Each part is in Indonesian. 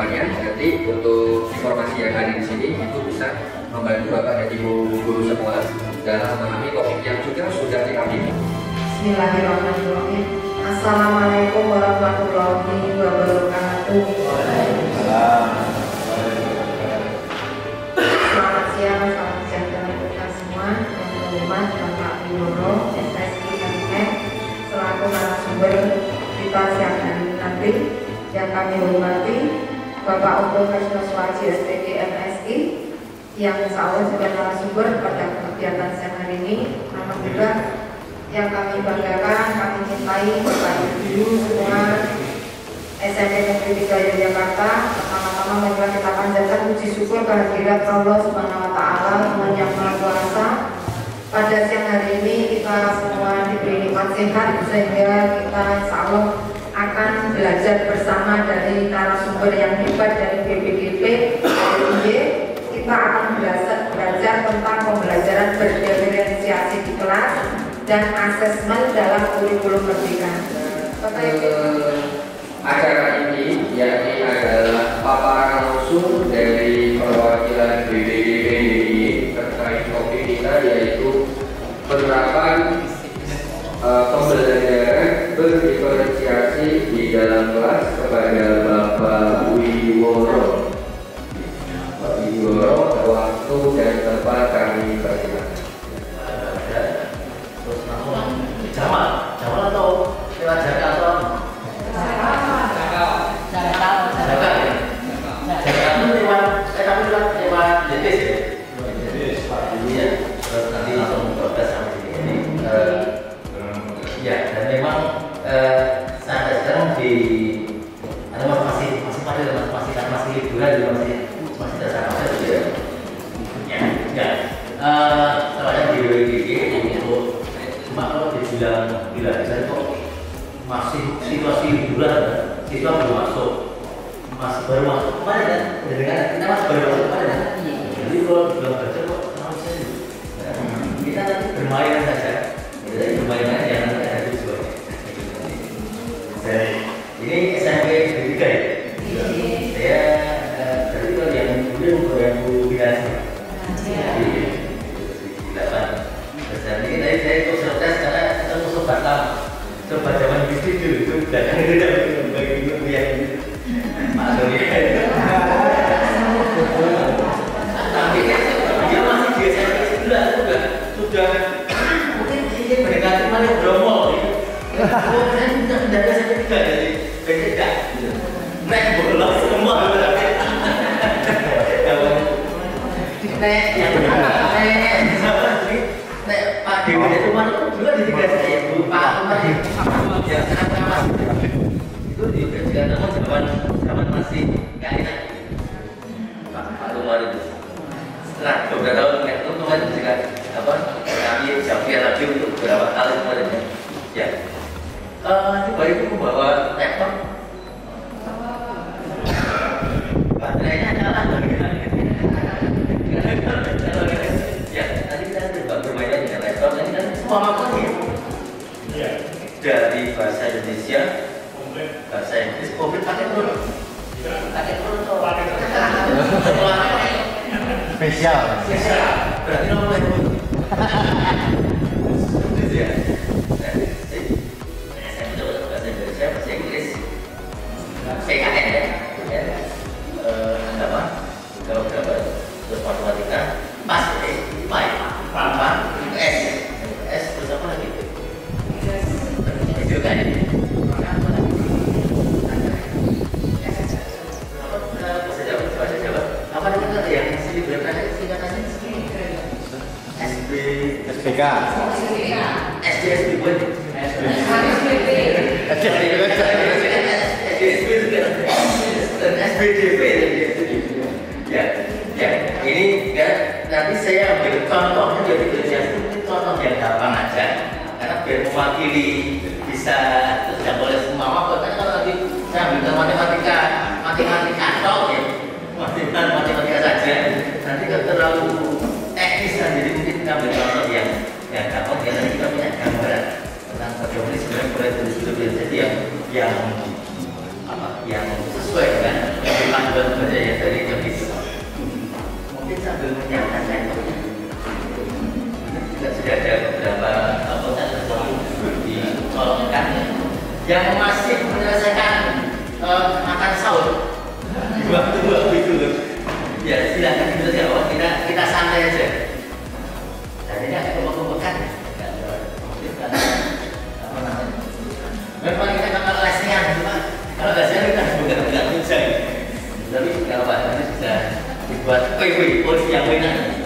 harapannya nanti untuk informasi yang ada di sini itu bisa membantu Bapak dan Ibu guru semua dalam memahami topik yang juga sudah diambil. Bismillahirrahmanirrahim. Assalamualaikum warahmatullahi wabarakatuh. Selamat siang, salam sejahtera untuk kita semua. Yang terhormat Bapak Wiro, SSI MF, selaku narasumber kita siang hari ini nanti. Yang kami hormati Bapak Ugo Krisnaswaji SPG MSI, yang insya Allah juga narasumber pada kegiatan siang hari ini. Namun juga yang kami banggakan, kami cintai Bapak Ibu semua SMP Negeri 3 Yogyakarta. Pertama-tama marilah kita panjatkan puji syukur kehadirat Allah Subhanahu wa Ta'ala, Tuhan yang Maha Kuasa. Pada siang hari ini kita semua diberi nikmat sehat sehingga kita insya Allah akan belajar bersama dari narasumber yang hebat dari BPDP DIY. Kita akan belajar tentang pembelajaran berdiferensiasi di kelas dan asesmen dalam kurikulum merdeka. Acara ini yakni adalah paparan langsung dari perwakilan BPDP DIY terkait topik kita, yaitu penerapan pembelajaran berdiferensiasi di dalam kelas kepada Bapak Wiworo. Pak Wiworo, waktu dan tempat kami persilakan. Jamal atau lewat Jakarta atau Jakarta lewat Jetis ya? Iya, terus nanti langsung proses sampai sini. Ya, dan memang sampai sekarang masih liburan, masih terasa juga. Ya, soalnya di WGG untuk cuma kalau dibilang bisa kok masih situasi liburan, siswa belum masuk, baru masuk kemarin kan? Kita masih baru masuk kemarin kan? Jadi kalau belum baca kok sama saya kita nanti bermain saja, jadi bermain aja jangan nanti ada siswa. Ini SMP Negeri 3 ya? Saya berarti kalau yang dulu yang komunikasi di 8. Dan ini tadi saya ikut sertas karena kita mau sobat lama, sobat zaman bisnis dulu itu belakang itu bagi kuliah ini Pak Doni. Tapi kan dia masih di SMP 9 sudah mungkin ingin mendekati Malioboro Bromo. Saya sudah mendadak SMP 3 dari BCK. Naik bolos semua. Pak Dewi itu mana juga di 3 saya Pak Umar ya sangat itu juga zaman masih kaitan Pak Umar itu setelah beberapa tahun itu kemarin juga kami Jafia lagi untuk beberapa kali kemarin ya coba itu membawa laptop baterainya nyala ya tadi kita coba bermain dengan laptop ini kan semua materi dari bahasa Indonesia bahasa Inggris komplit pakai turun spesial berarti nomor itu ya saya mencoba bahasa Indonesia bahasa Inggris PKN ya agama kalau berapa terus matematika pas S terus apa lagi itu kan bahasa Jawa apa namanya yang sini berapa singkatannya SPK SDSB buat SBDP ya ini ya nanti saya ambil contohnya jadi contoh yang gampang aja karena biar mewakili bisa terus tidak boleh semua karena kalau nanti saya ambil matematika atau ya matematika saja nanti kalau terlalu teknis kan jadi mungkin kita ambil contoh yang gampang ya nanti kita punya gambaran tentang bagaimana sebenarnya proyek itu jadi yang sesuai dengan sambil baca ya dari Jepis. Mungkin sambil menyiapkan laptopnya. Juga sudah ada beberapa konten dicolongkan yang masih menyelesaikan makan sahur di waktu itu loh. Ya silakan dijelaskan, kita santai aja. Dan ini agak kelompok-kelompokan. Apa namanya? Memang kita bakal lesehan, cuma kalau lesehan kita bukan bisa. Tapi kalau Pak ini bisa dibuat kue porsi yang enak.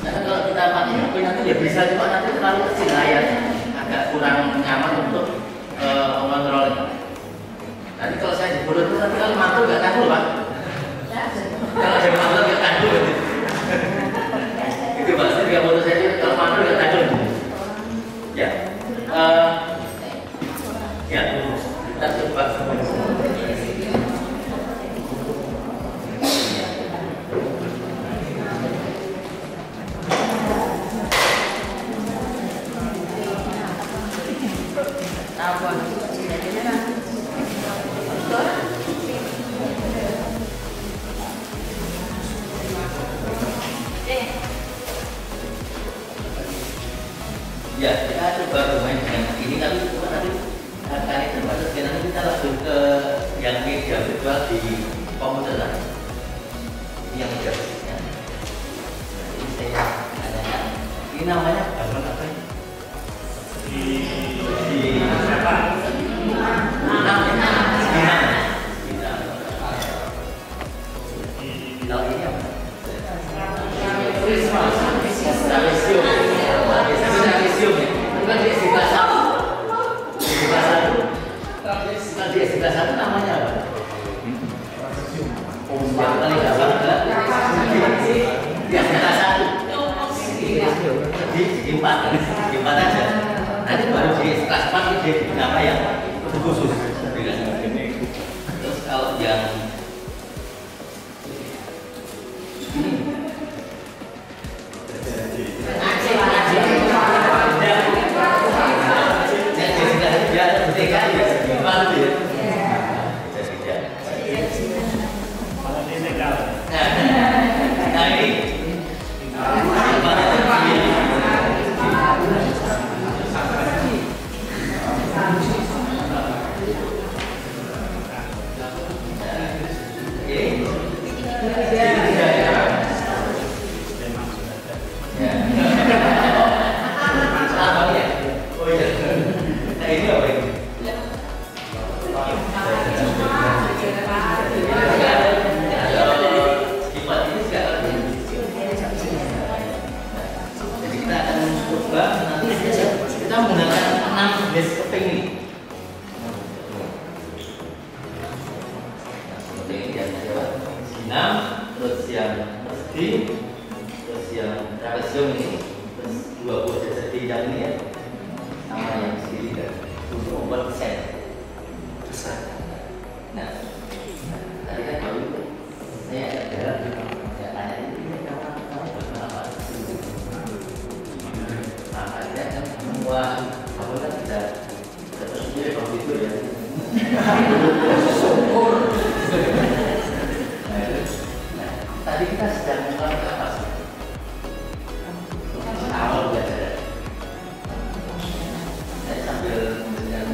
Nah kalau kita pakai kue nanti ya bisa, cuma nanti terlalu kecil layarnya, agak kurang nyaman untuk mengontrolnya. Nanti kalau saya jebol itu nanti kalau mantul nggak tahu Pak. Kalau saya mantul nggak tahu. Itu pasti dia foto saya kalau mantul nggak tahu. Ya. Ya, kita coba ya, kita coba bermain dengan ini tapi nanti kali terbatas nanti kita langsung ke yang media virtual di komputer lah. Ini yang media virtual. Nah, ini saya tanyakan. Ini namanya gambar apa ini? Di apa? Kalau ini apa? Sebelah satu namanya apa? Yang paling gampang ya sebelah satu di empat aja. Nanti baru di kelas 4 dia nama yang khusus. Terus kalau yang tadi kita sedang melakukan apa sih? Awal belajar. Saya sambil dengan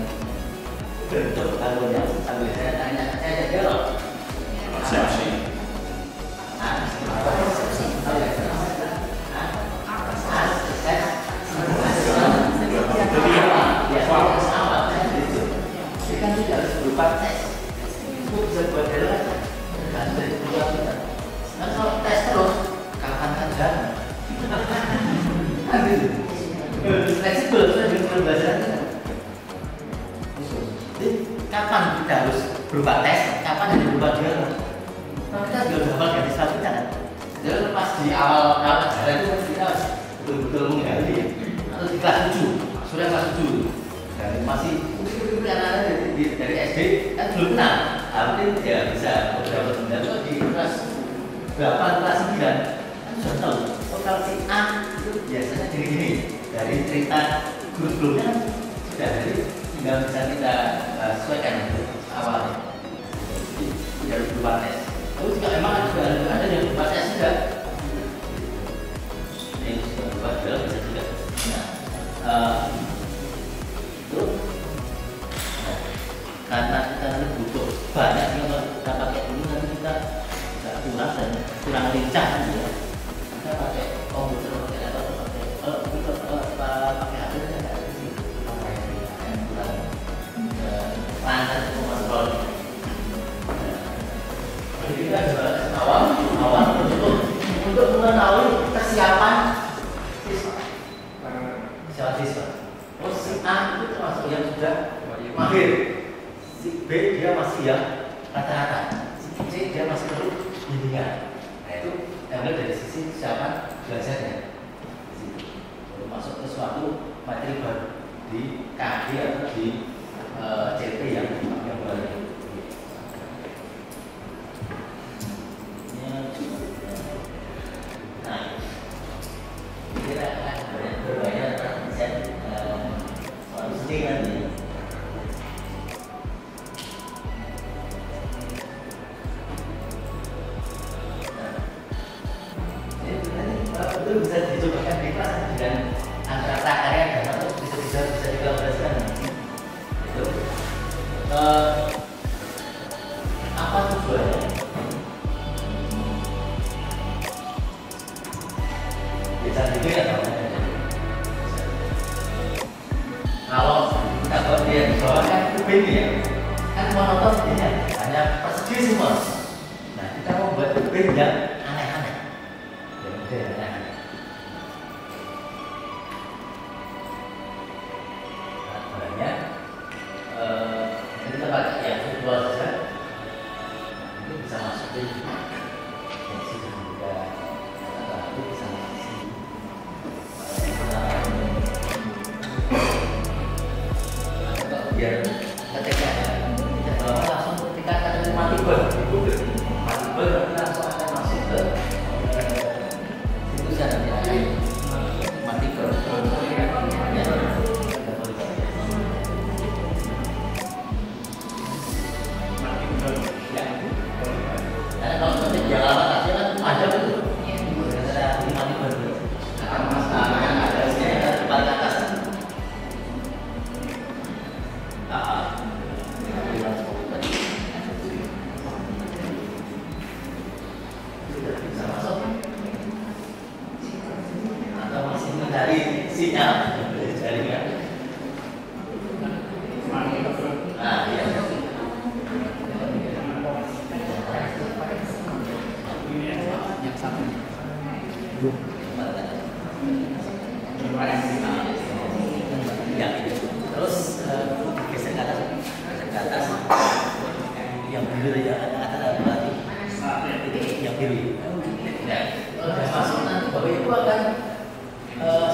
bentuk kalungnya sambil saya tanya, saya jawab. Persepsi. Kan tidak harus berupa tes. Itu bisa buat jalan tergantung dari keluar kita. Nah kalau tes terus, kapan saja? Fleksibel, sudah dengan bahasa kita. Jadi kapan kita harus berupa tes, kapan harus berupa jalan? Kalau kita sudah hafal dari satu kita kan. Jadi pas di awal ajaran itu kita betul-betul menggali atau di kelas 7, sudah kelas 7 dan masih karena dari SD kan belum kenal, hampir ya bisa beberapa benda di kelas 8, kelas 9 kan sudah tahu. Oh kalau si A itu biasanya gini-gini dari cerita guru sebelumnya sudah, jadi tinggal bisa kita sesuaikan awalnya. yang berupa tes. Tapi juga memang ada yang berupa tes juga. Yang sudah berupa jual bisa juga. Nah, itu karena kita nanti butuh banyak sih kalau kita pakai ini nanti kita nggak kurang dan kurang lincah ya. Kita pakai komputer, pakai laptop, pakai HP kan nggak ada sih. Kurang lancar untuk kontrol. Jadi kita juga awal untuk mengetahui kesiapan siswa. Oh, si A itu termasuk yang sudah mahir. Si B dia masih yang rata-rata. Si C dia masih perlu bimbingan. Nah itu ambil dari sisi kesiapan belajarnya. Masuk ke suatu materi baru di KD atau di CP yang baru. Nah, kita akan berbanyak soal sendiri nanti. Itu bisa dicobakan di kelas dan antara prakarya dan atau bisa dikolaborasikan. Itu apa tujuannya? Bisa gitu ya kalau kita buat dia di bawah kan kubing ya, kan monoton ya, hanya persegi semua. Nah kita mau buat kubing yang aneh-aneh, yang aneh-aneh. Kita pakai yang virtual saja, itu bisa masuk di sini juga, itu bisa masuk di sini. Biar ketika langsung ketika kata multiple di Google, multiple langsung akan masuk ke situs yang ada multiple. Karena kalau nanti jalan atasnya kan ada betul. Ada multiple. Ada di paling atas. Bisa masuk atau masih mencari sinyal jaringan. Nah, iya. Ya, terus geser ke atas, yang biru ya, ada berarti yang biru. Ya, kalau sudah masuk nanti bapak ibu akan nah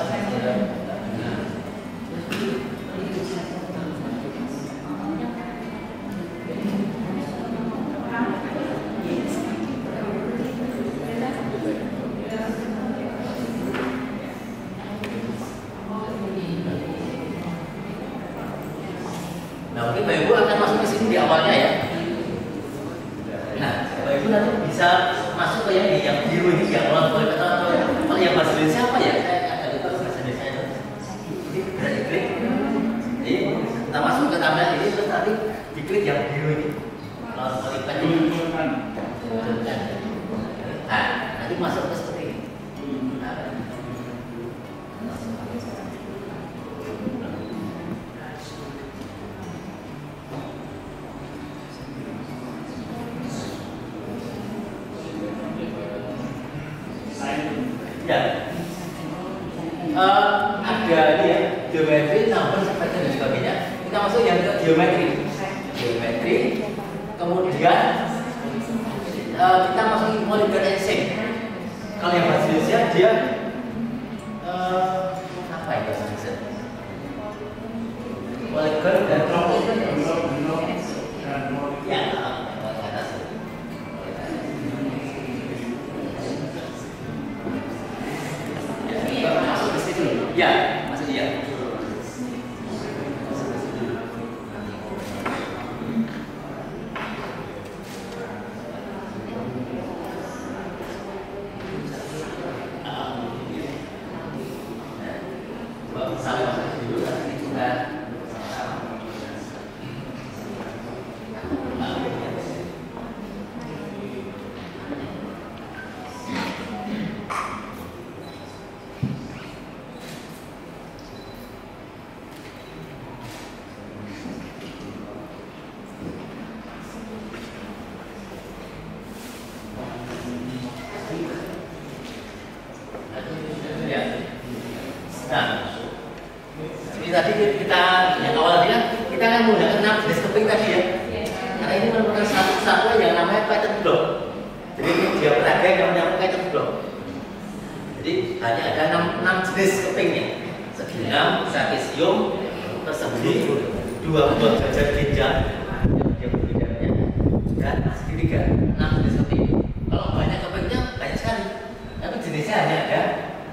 mungkin Bapak Ibu akan masuk ke sini di awalnya ya. Nah, Bapak Ibu nanti bisa masuk ke yang biru ini yang lawan atau yang bahasa Indonesia apa ya? Saya agak lupa bahasa Indonesia itu. Jadi klik. Jadi kita masuk ke tampilan ini terus nanti diklik yang biru ini. Lawan politik ini. Nah, nanti masuk ke seperti ini. Ya, ada ini ya, geometri, nomor, seperti dan sebagainya. Kita masuk yang ke geometri, kemudian kita masuk polygon and shape. Kalau yang bahasa Indonesia dia apa ya bahasa Indonesia? Polygon dan trombon. Ya, ya, masih dia. hanya ada 6 jenis kepingnya. Segi 6, trapesium, persegi, 2 buah gajah ginjal yang berbedanya, dan segitiga. 6 jenis keping. Kalau banyak kepingnya banyak sekali, tapi jenisnya hanya ada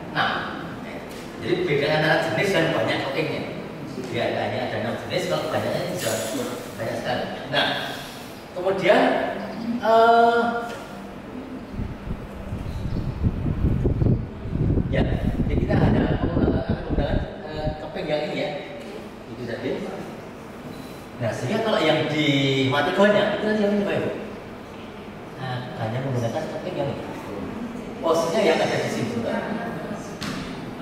6. Jadi beda antara jenis dan banyak kepingnya. Dia hanya ada 6 jenis, kalau banyaknya bisa banyak sekali. Nah, kemudian ya, jadi kita ada penggunaan keping yang ini ya, itu tadi. Nah, sehingga kalau yang di matigonnya itu tadi yang ini Pak Ibu. Nah, hanya menggunakan keping yang ini. Posisinya yang ada di sini.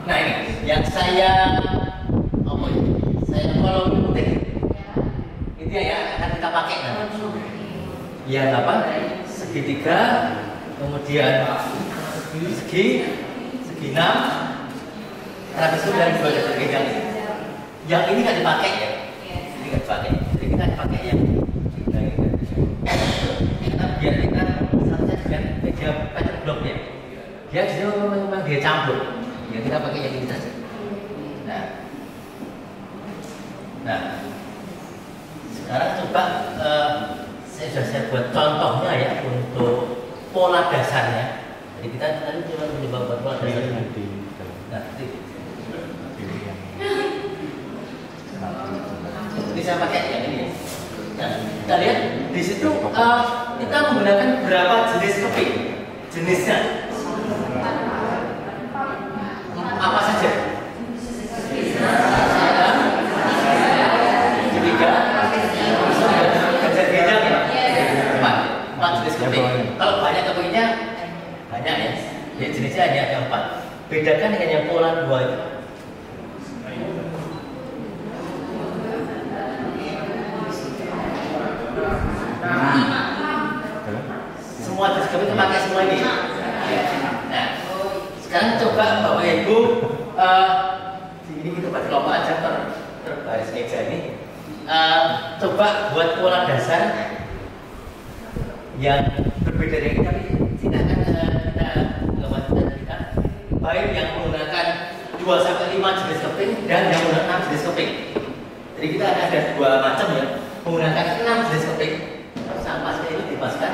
Nah, ini yang saya kalau putih itu ya akan kita pakai nanti. Yang apa? Segitiga, kemudian segi 6, trapesium dan juga ada ginjal. Yang ini nggak dipakai ya, ini nggak dipakai. Jadi kita dipakai yang ini. Karena biar kita sama dengan media pattern blocknya, dia memang dia campur. Ya kita pakai yang ini saja. Nah, sekarang coba saya buat contohnya ya untuk pola dasarnya. Jadi kita tadi coba mencoba buat pola dasarnya. Nah, ini saya pakai yang ini. Nah, kita lihat di situ kita menggunakan berapa jenis keping? Jenisnya apa saja? Kalau banyak kepingnya banyak ya, jadi jenisnya hanya ada 4. Bedakan dengan yang pola 2 itu. Semua jenis keping terpakai semua ini. Nah, sekarang coba Bapak Ibu ini kita pakai kelompok aja terbaris meja ini. Coba buat pola dasar yang berbeda dari kita, silakan kita gambarkan kita baik yang menggunakan 2-5 jenis keping dan yang menggunakan 6 jenis keping. Jadi kita ada 2 macam ya, menggunakan 6 jenis keping. Sampahnya ini dipaskan.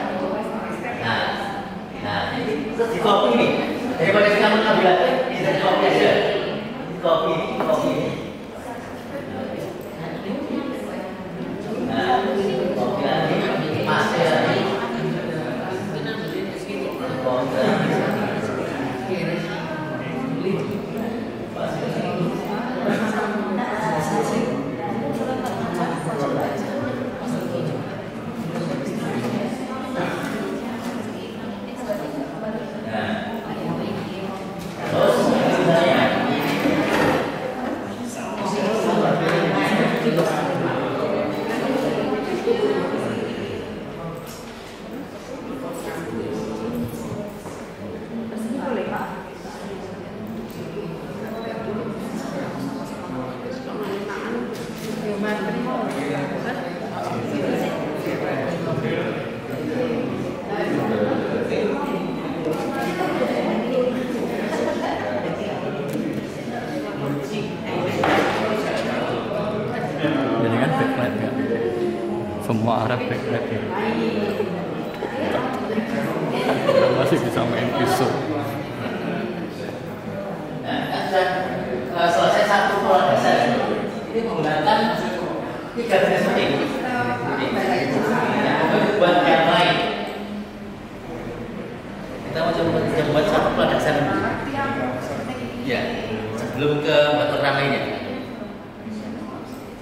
Nah ini terus di kopi ini daripada kita mengambil aja bisa di kopi aja. Di kopi ini. Nah, kopi lagi masih lagi. Semua arah backlight ya. Kita masih bisa main pisau. Selesai satu pola dasar ini menggunakan 3 jenis keping. Buat yang lain kita mau coba buat satu pola dasar ya sebelum ke motor ramainya.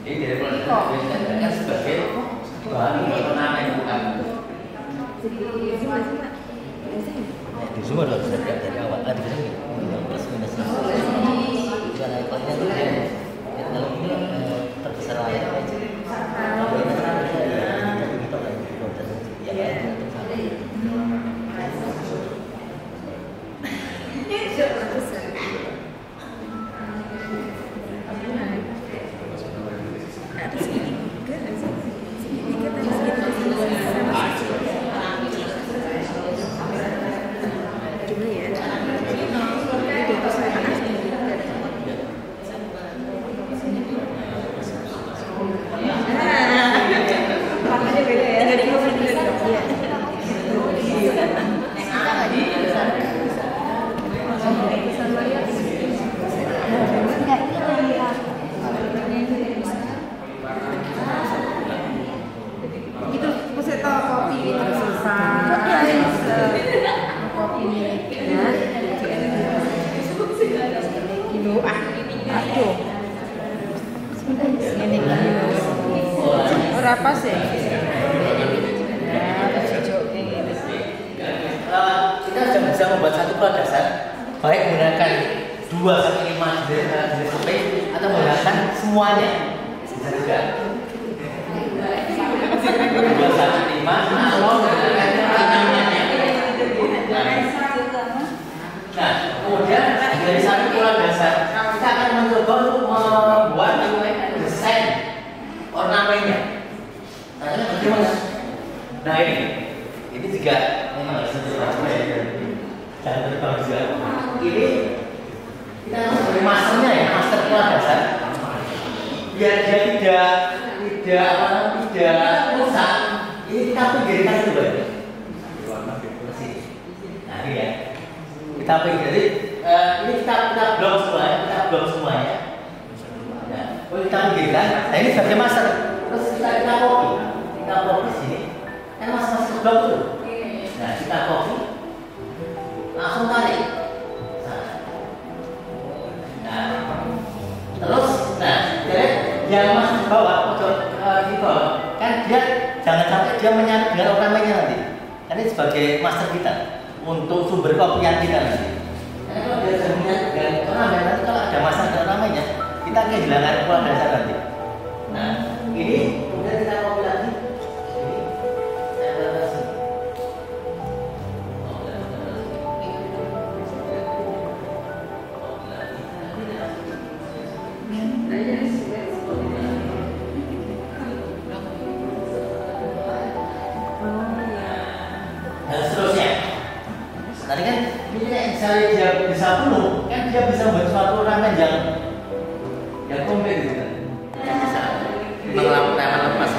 Jadi dari pola dasar kan sebagai bahan motor ramai bukan di semua harus dari awal tadi plus minus karena ikonnya itu dia kalau ini terbesar layar aja kalau ini Gimana ya? Ini di atas membuat satu pola dasar, baik menggunakan 2 sampai 5 jenis survei atau menggunakan semuanya. Bisa juga 2 sampai 5 atau menggunakan enamnya. Nah, kemudian dari satu pola dasar kita akan mencoba untuk membuat desain ornamennya. Caranya bagaimana? Nah ini juga memang harus jangan terbang juga. Ini kita beri masternya ya, master pola dasar. Biar dia tidak rusak. Ini kita pinggirkan dulu. Nah ini ya. Kita jadi ini kita blok semuanya. Nah, kita pinggirkan. Nah ini sebagai master. Terus kita copy sini. Kan masing-masing blok itu. Nah kita copy, langsung tarik. Nah, terus, jadi yang masuk ke bawah, di bawah, kan dia jangan sampai dia menyatu dengan ornamennya nanti. Kan ini sebagai master kita untuk sumber kopian kita nanti. Karena kalau dia sudah menyatu dengan ornamen, nanti kalau ada masalah dengan ornamennya, kita kehilangan pola dasar nanti. Nah, ini kemudian kita copy lagi. Tadi kan misalnya dia bisa penuh, kan dia bisa membuat suatu ornamen yang komplit gitu kan. Bisa melakukan lepas.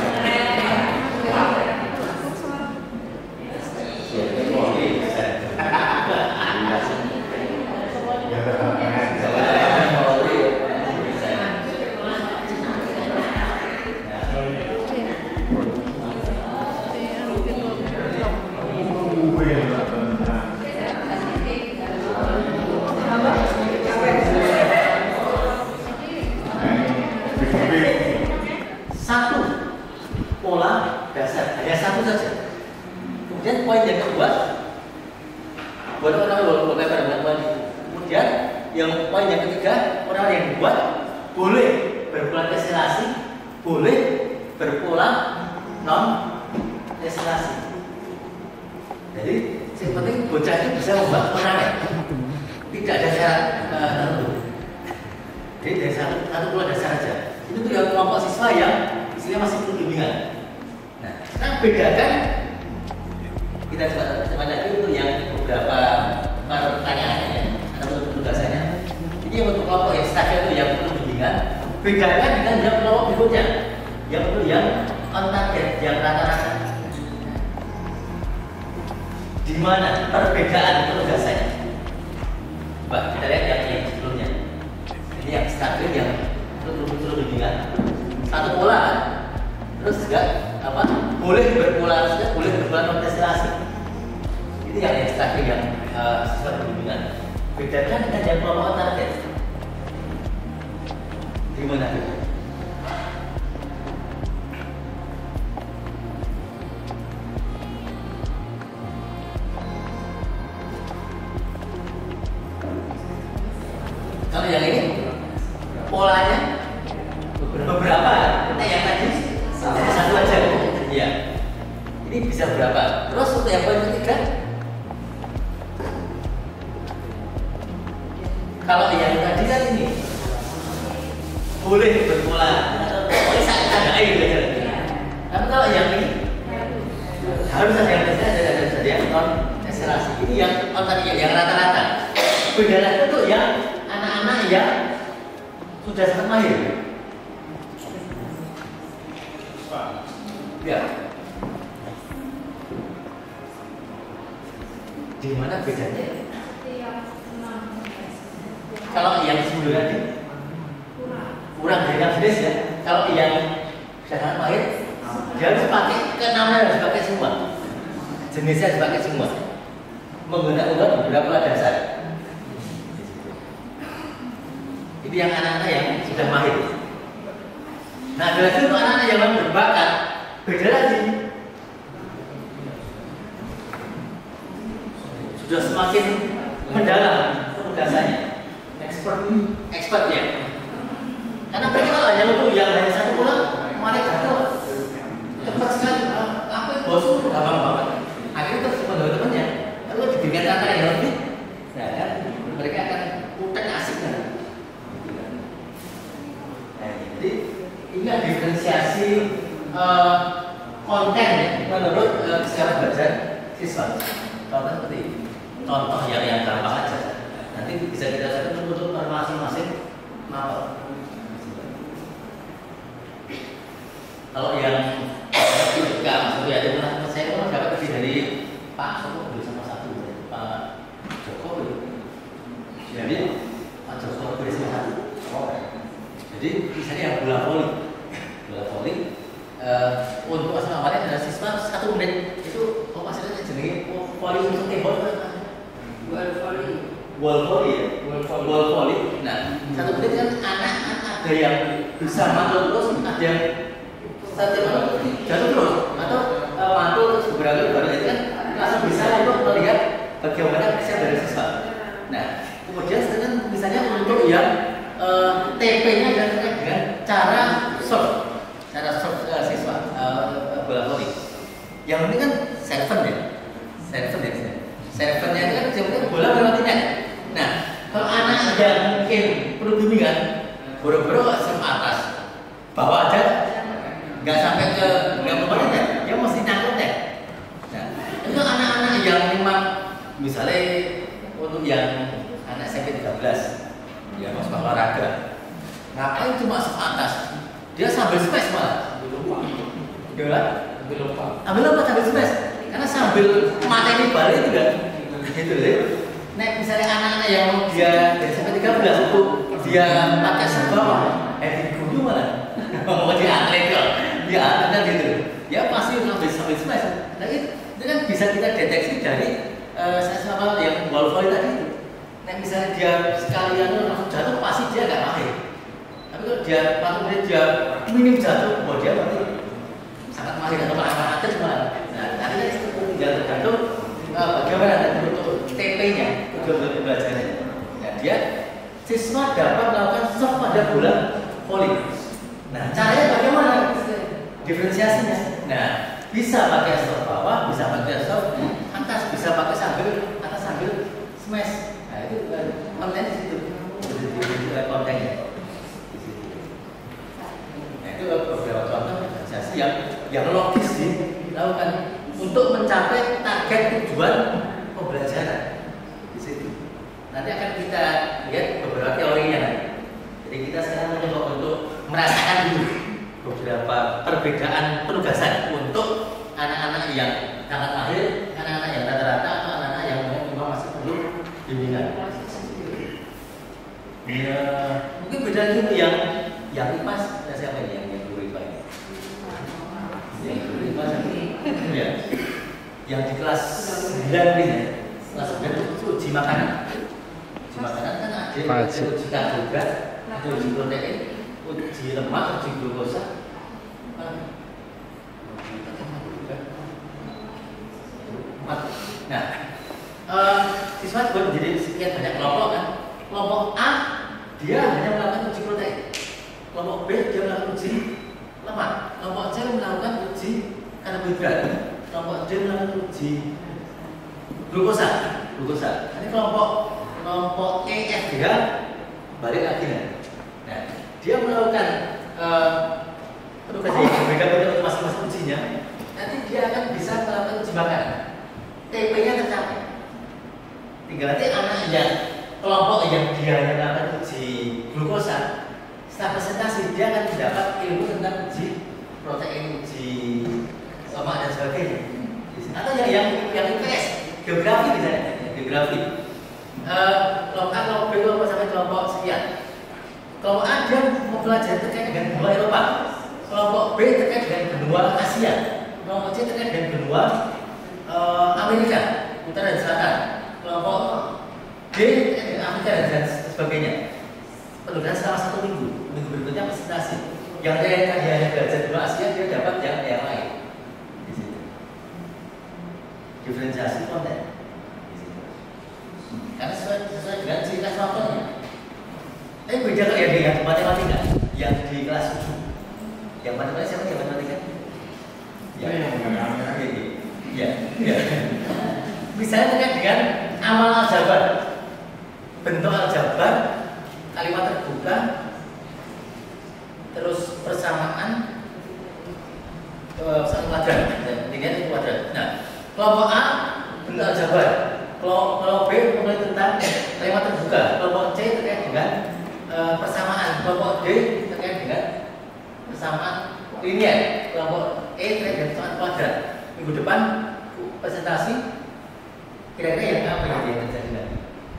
Kalau yang ini polanya beberapa, yang tadi satu aja, iya. Ini bisa berapa? Terus untuk yang poin ketiga, kalau yang tadi kan ini boleh berpola atau boleh saat ada air aja. Tapi kalau yang ini harus ada yang ada yang non eskalasi. Ini yang yang rata-rata. Bedanya itu yang anak-anak yang sudah sangat mahir. Ya. Di mana bedanya? Kalau yang sebelum tadi kurang dari yang jenis ya. Kalau yang sudah sangat mahir, dia harus pakai ke-6 harus pakai semua. Jenisnya harus pakai semua. Menggunakan beberapa dasar. Ini yang anak-anak yang sudah mahir. Nah, ada lagi untuk anak-anak yang belum berbakat, beda lagi. sudah semakin mendalam penugasannya, expert ya. Karena mereka kalau hanya untuk yang hanya satu pulang, mereka tuh cepat sekali. Apa bosku gampang banget. Akhirnya terus teman-temannya, kalau diberikan kata yang lebih, nah kan mereka akan utek asik kan. Nah, jadi ini diferensiasi konten ya, menurut cara belajar siswa. Contoh seperti ini. Contoh yang gampang aja. Nanti bisa kita cari untuk masing-masing mapel. Kalau yang enggak maksudnya itu saya pernah dapat lebih dari Pak Jokowi sama satu Pak Jokowi. Jadi Pak Jokowi sama satu. Jadi misalnya yang bola voli, untuk asal awalnya ada siswa 1 menit itu hasilnya jenenge voli untuk tembok. Wall volley. Nah, 1 menit kan anak-anak ada yang bisa mantul terus, ada yang jatuh terus, atau mantul terus beberapa kali itu kan langsung bisa untuk melihat bagaimana persiapan dari siswa. Nah, kemudian sedangkan misalnya untuk yang TP-nya dengan cara serve siswa bola voli. Yang ini kan servernya itu kan sebenarnya bola melewati net. Nah, kalau anak yang mungkin perlu bimbingan, boro-boro sama atas, bawah aja, nggak sampai ke nggak memperhatikan ya, dia mesti nyangkut ya. Nah, itu anak-anak yang memang misalnya untuk yang anak SMP 13, dia masuk olahraga, ngapain cuma sepatas, dia sambil smash malah, ambil lompat sambil smash, karena sambil materi balik itu kan, gitu deh. Nah, misalnya anak-anak yang dia dari sampai 13 itu dia pakai serba diguyu malah, mau dia atlet gitu, ya pasti sambil smash. Nah itu kan bisa kita deteksi dari sama yang wall volley tadi itu. Nah misalnya dia sekalian langsung jatuh pasti dia nggak mahir. Tapi kalau dia minim jatuh, dia berarti sangat mahir atau atlet malah. Nah nanti kan tinggal tergantung bagaimana untuk TP-nya, tujuan belajarnya. Nah dia siswa dapat melakukan serve pada bola volley. Nah caranya bagaimana? Diferensiasinya. Nah bisa pakai serve bawah, bisa pakai serve atas, bisa pakai sambil atas sambil smash. Nah itu konten di situ, kontennya. Nah itu beberapa contoh diferensiasi yang logis dilakukan untuk mencapai target tujuan pembelajaran di situ. Nanti akan kita lihat beberapa teorinya. Jadi kita sekarang mencoba untuk merasakan dulu beberapa perbedaan penugasan untuk anak-anak yang sangat mahir, anak-anak yang rata-rata, atau anak-anak yang memang masih perlu bimbingan. Ya, mungkin beda itu yang IPAS, siapa ini yang guru IPA ini? Yang guru IPAS ya, yang di kelas 9 ini, kelas 9 itu uji makanan. Uji makanan kan ada uji karbohidrat, ada uji protein, uji lemak, uji glukosa. Nah, siswa buat menjadi sekian banyak kelompok kan. Kelompok A dia hanya melakukan uji protein, kelompok B dia melakukan uji lemak, kelompok C melakukan uji karbohidrat, kelompok D melakukan uji glukosa. Ini kelompok E, F, G balik lagi nih. Nah, dia melakukan penugasan yang berbeda untuk masing-masing ujinya. Nanti dia akan bisa melakukan uji makan. TP-nya tercapai. Tinggal nanti anak yang kelompok yang dia hanya melakukan uji glukosa, setelah presentasi dia akan mendapat ilmu tentang uji protein, uji lemak dan sebagainya. Atau yang IPS, geografi misalnya, geografi. Kelompok A, kelompok B, kelompok sampai kelompok sekian. Kelompok A dia mempelajari terkait dengan benua Eropa, kelompok B terkait dengan benua Asia, kelompok C terkait dengan benua Amerika Utara dan Selatan, kelompok D Afrika dan sebagainya. Penugasan selama 1 minggu, minggu berikutnya presentasi. Yang hanya belajar benua Asia dia dapat yang lain. Di situ. Diferensiasi konten. Di situ. Tapi beda kalau yang di matematika, yang di kelas 7. Yang matematika siapa yang matematika? Ya, ya, ya. Misalnya terkait dengan amal aljabar, bentuk aljabar, kalimat terbuka, terus persamaan, kuadrat, ini kuadrat. Nah, kelompok A bentuk aljabar, kelompok B mulai tentang kalimat terbuka, kelompok C terkait dengan persamaan, kelompok D terkait dengan persamaan linear, kelompok E terkait dengan persamaan kuadrat. Minggu depan presentasi kira-kira yang apa yang terjadi nanti?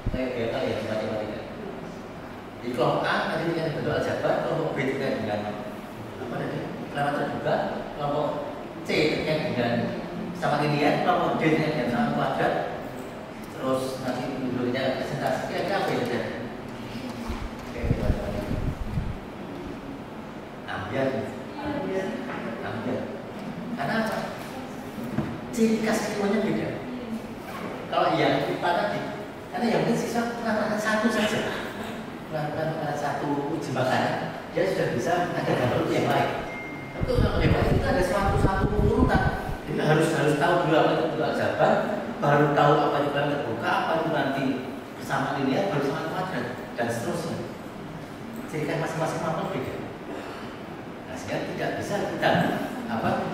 Kayak ya di matematika. Di kelompok A tadi dengan bentuk aljabar, kelompok B terkait dengan apa tadi? Kalimat terbuka, kelompok C terkait dengan persamaan linear, kelompok D terkait dengan persamaan kuadrat. Terus nanti berikutnya presentasi kira-kira apa yang terjadi? Ambil. Karena apa? Ciri khas ilmunya beda. Kalau yang kita tadi, karena yang mungkin siswa melakukan satu saja, melakukan satu uji makanan, dia sudah bisa ada gambar yang lain. Tapi kalau yang lain itu ada satu urutan. Jadi harus tahu dulu apa itu bentuk aljabar, baru tahu apa itu kalimat terbuka, apa itu nanti persamaan linear, baru persamaan kuadrat, dan seterusnya. Ciri khas masing-masing mapel beda. Nah, sehingga tidak bisa kita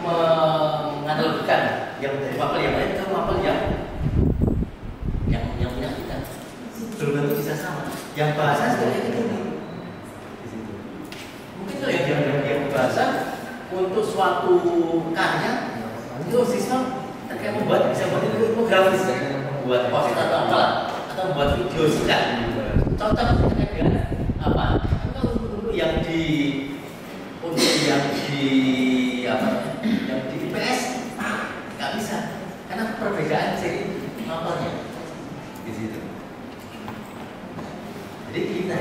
menganalogikan yang dari mapel yang lain ke mapel yang punya kita. Belum tentu bisa sama. Yang bahasa sebenarnya itu di situ. Mungkin kalau yang bahasa untuk suatu karya itu siswa terkait membuat bisa buat infografis, membuat poster atau apa, atau membuat video singkat. Contoh terkait dengan apa? Kalau yang di IPS nggak bisa karena perbedaan ciri mapelnya di situ. Jadi kita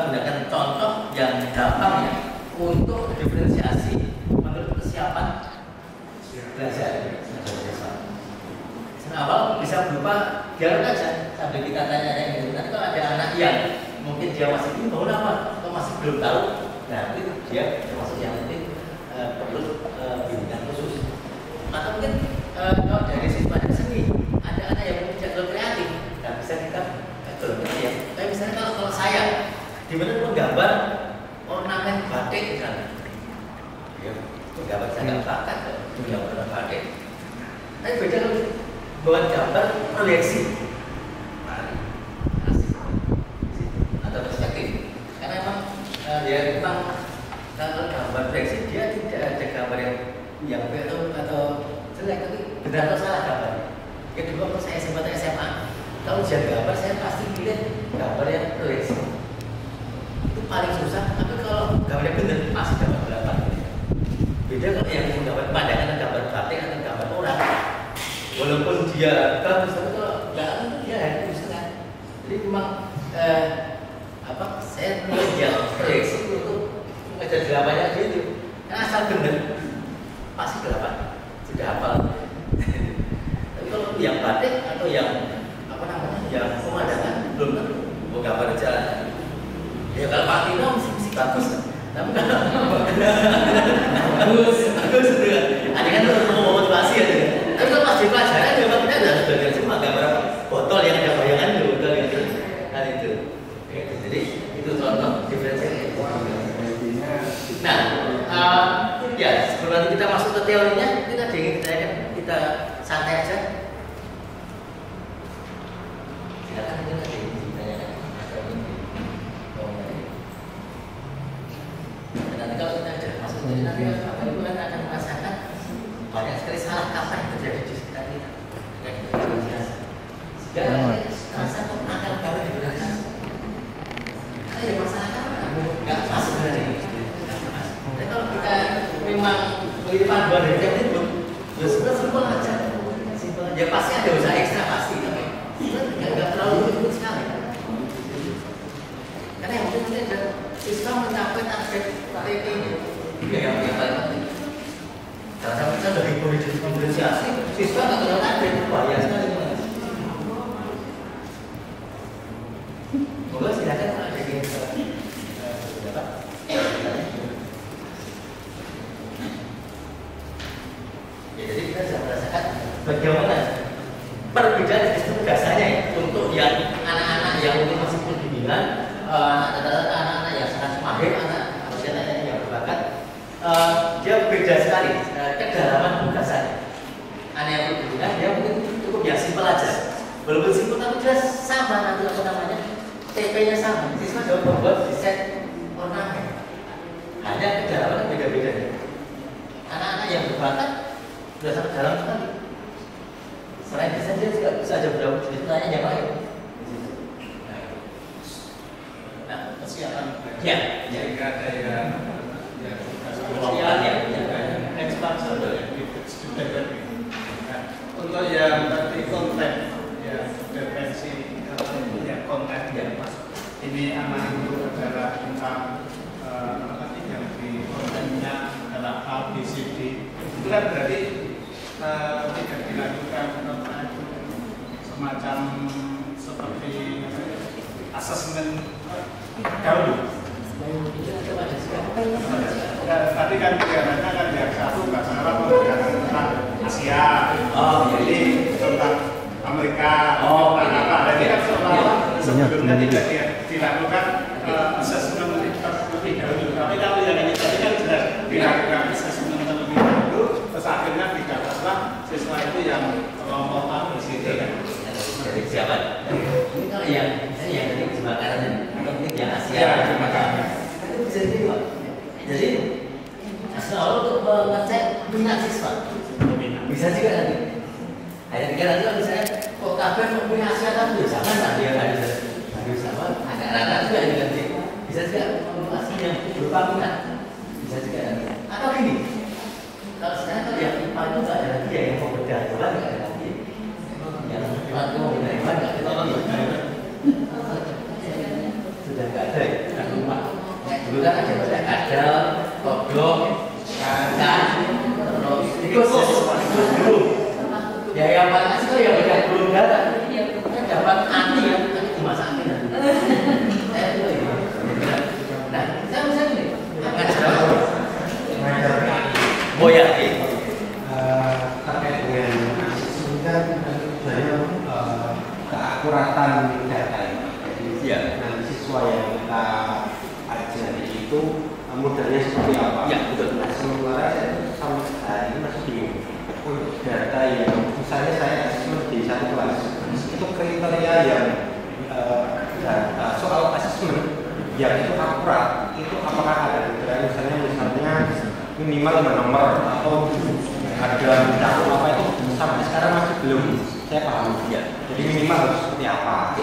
gunakan contoh yang gampang ya untuk diferensiasi menurut kesiapan belajar. Awal bisa berupa dialog aja sambil kita tanya-tanya gitu. Nanti kalau ada anak yang mungkin dia masih bingung bangun apa atau masih belum tahu, nah itu dia termasuk yang mungkin perlu bimbingan khusus. Atau mungkin kalau dari siswa seni ada anak yang mungkin jalur kreatif, nah bisa kita ya. Tapi misalnya kalau saya dimana menggambar ornamen batik misalnya, ya, menggambar saya bakat menggambar batik. Tapi beda kalau buat gambar proyeksi atau perspektif, karena memang dia memang kalau gambar proyeksi dia tidak ada gambar yang atau jelek, tapi benar atau salah gambar. Kedua kalau saya SMA, kalau ujian gambar saya pasti pilih gambar yang proyeksi. Itu paling susah, tapi kalau gambar yang benar pasti dapat berapa. Beda kalau yang menggambar pandangan gambar batik atau gambar orang. Walaupun dia bagus, tapi kalau nggak itu dia harus kan. Jadi memang saya pilih yang proyeksi untuk mengejar delapannya gitu. Karena asal benar pasti delapan sudah hafal. Tapi kalau yang batik atau yang yang pemandangan belum tentu. Mau gambar aja. Ya kalau Pak Tino mesti bagus. Tapi kalau bagus sudah. Ada kan mau motivasi ya. Tapi kalau pas di pelajaran ya kita harus belajar semua gambar botol yang ada bayangan di botol itu. Hal itu. Jadi itu contoh diferensiasi. Nah, ya sebelum nanti kita masuk ke teorinya, kita ingin kita santai aja. Silakan mungkin ada yang ditanyakan atau ini. Nanti kalau kita sudah masuk jadi nanti apa itu kan akan merasakan banyak sekali salah kaprah yang terjadi di sekitar kita. Sehingga rasa akal baru digunakan. Karena ya masalah nggak pas sebenarnya. Dan kalau kita memang memiliki panduan dari yang itu, ya sebenarnya simpel aja. Simpel. Ya pasti ada usaha ekstra pasti, tapi nggak terlalu ribet sekali. Karena yang penting ada siswa mencapai target ini. Yang paling penting. Jangan sampai kita dari diferensiasi, siswa nggak kenal target, bahaya sekali. Moga silakan ada yang bagaimana perbedaan sistem dasarnya ya untuk yang anak-anak yang mungkin masih pembimbingan, anak-anak yang sangat mahir, anak-anak yang berbakat, dia beda sekali kedalaman tugasannya. Anak yang pembimbingan dia mungkin cukup yang simpel aja, walaupun simpel tapi dia sama nanti apa namanya TP-nya sama. Siswa juga membuat desain ornamen, hanya kedalaman beda-beda. Anak-anak yang berbakat sudah sangat dalam sekali. Selain desain dia juga bisa ada beberapa ceritanya yang lain. Nah, persiapan ya, jika ada yang ekspansi untuk yang tadi konten ya referensi ya konten yang masuk ini anak itu adalah tentang apa yang di kontennya adalah ABCD itu kan berarti tidak dilakukan semacam seperti asesmen dahulu. Tadi kan kegiatannya kan yang satu bahasa Arab kegiatan tentang Asia, jadi tentang Amerika, tentang apa. Jadi kan seolah-olah sebelumnya tidak dilakukan asesmen terlebih dahulu. Tapi kalau yang ini tadi kan jelas dilakukan asesmen terlebih dahulu, terus akhirnya didapatlah siswa itu yang kelompok A di situ kan. Jadi siapa? Ini kalau yang tadi kebakaran ini yang Asia, itu bisa jadi Pak. Jadi selalu untuk mengecek minat siswa. Bisa juga nanti. Hanya tiga nanti kalau misalnya kok kabel punya Asia kan jangan lah dia harus sama agak rata juga nanti. Bisa juga informasi yang berupa minat. Bisa juga nanti. Atau gini, kalau sekarang kalau yang IPA itu nggak ada lagi yang mau bedah coba nggak ada lagi. Yang IPA itu mau bedah nggak ada lagi. Sudah nggak ada ya. Dulu kan ada kodok, kan, terus ikut dulu. Ya yang paling asik itu yang beda belum data. Dapat anti ya, dimasakin. Nah, saya misalnya gini, Boya terkait dengan asesmen kan sebenarnya keakuratan data ini. Jadi nanti siswa yang kita ajari itu modelnya seperti apa? Ya, betul. Nah, sementara saya sampai hari ini masih bingung untuk data yang misalnya saya asesmen di satu kelas itu kriteria yang soal asesmen yang itu akurat itu apakah ada kriteria misalnya minimal nomor atau ada cakup apa itu sampai sekarang masih belum saya paham ya. Jadi minimal harus seperti apa?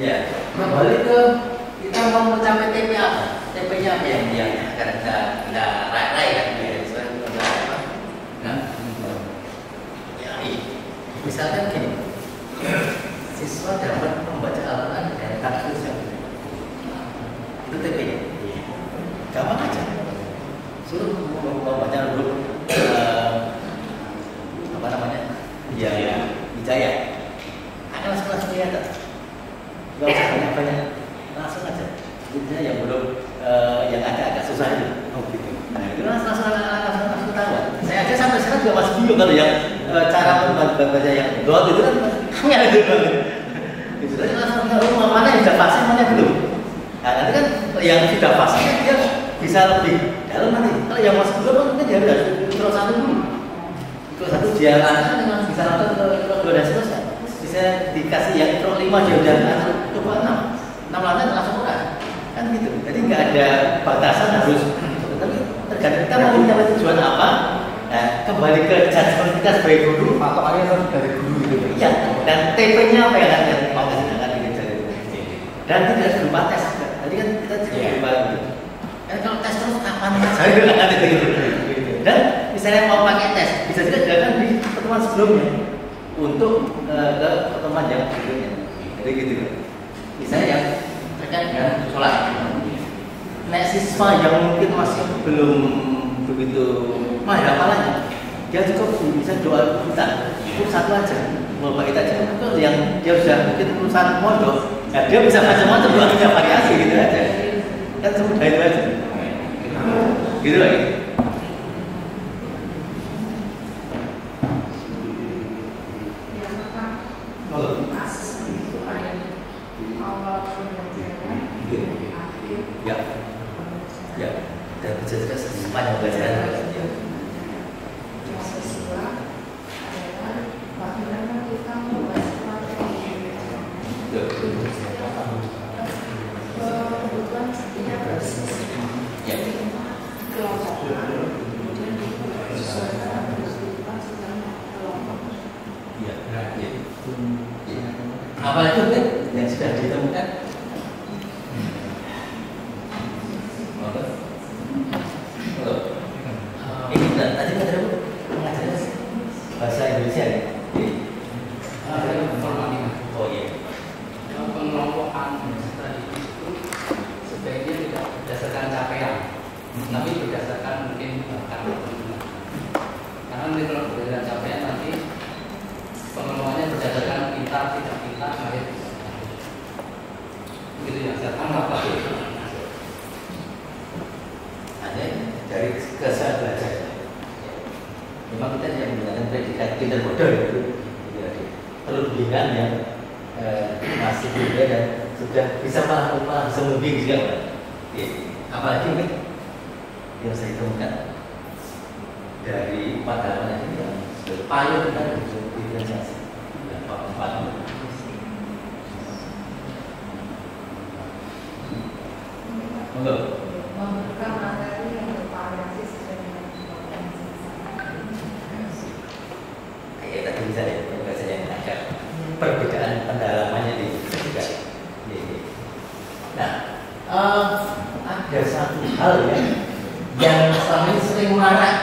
Ya, kembali ke kita mau mencapai TP apa? TP-nya apa yang akan kita raih kan? Nah, ya, misalkan gini, siswa dapat membaca Al-Quran dari kata tulisan, itu TP-nya. Gampang aja. Suruh membaca dulu apa namanya? Hidayah. Akan langsung kelihatan. Gak usah banyak-banyak, langsung aja. Jadi yang belum, yang agak susah itu. Oh gitu. Nah itu langsung tahu. Saya aja sampai sekarang juga masih bingung kalau yang cara membaca yang dot itu kan hanya itu banget. Itu tadi langsung tahu mana yang sudah fase, mana belum. Nah nanti kan yang sudah fase dia bisa lebih dalam nanti. Kalau yang masih belum mungkin dia harus intro satu dulu. Intro satu dia langsung dengan bisa nonton intro 2 dan seterusnya. Bisa dikasih yang intro 5 dia udah langsung coba 6 lantai langsung murah kan gitu. Jadi nggak ada batasan harus, tapi tergantung kita mau mencapai tujuan apa. Nah kembali ke judgement kita sebagai guru Atau akhirnya dari guru gitu. iya, dan TP-nya apa yang akan kita dikejar dan tidak berupa tes. Tadi kan kita juga berupa gitu. Kalau tes terus kapan saya nggak ngerti gitu. Dan misalnya mau pakai tes bisa juga dilakukan di pertemuan sebelumnya untuk ke pertemuan yang berikutnya. Jadi gitu. Misalnya yang terkait dengan sholat. Nah siswa yang mungkin masih belum begitu mahir hafalannya, dia juga bisa doa kita. Itu satu aja, mau itu aja. Itu yang dia sudah mungkin urusan mondok, ya dia bisa macam-macam doa tiga variasi gitu aja. Kan semudah itu aja. Gitu lagi. awal pembelajaran, akhir Ya, ya. Dan berjalan sepanjang pelajaran. yang kedua adalah bagaimana kita membahas materi. Kebutuhan setiap Ya. kelompok, kemudian disesuaikan kebutuhan setiap kelompok. Ya. Apa itu kan yang sudah ditemukan? Ini tadi kan pengajaran bahasa Indonesia ya? Oh iya. Pengelompokan tadi itu sebaiknya tidak berdasarkan capaian, tapi berdasarkan mungkin bakat teman-teman. Karena nanti kalau berdasarkan capaian nanti pengelompokannya berdasarkan pintar tidak pintar, baik. Begitu yang saya tangkap Pak. Ada dari kesan belajar. Memang kita yang menggunakan predikat pintar bodoh itu perlu bimbingan yang masih muda dan sudah bisa melakukan sembimbing juga Pak. Ya. Apalagi ini yang saya temukan dari 4 halaman ini yang payung tentang diferensiasi dan Pak. Monggo. Membuka materi yang bervariasi sesuai dengan Kayak tadi misalnya bahasa yang ada perbedaan pendalamannya di juga. Nah, ada satu hal ya yang selama ini sering marak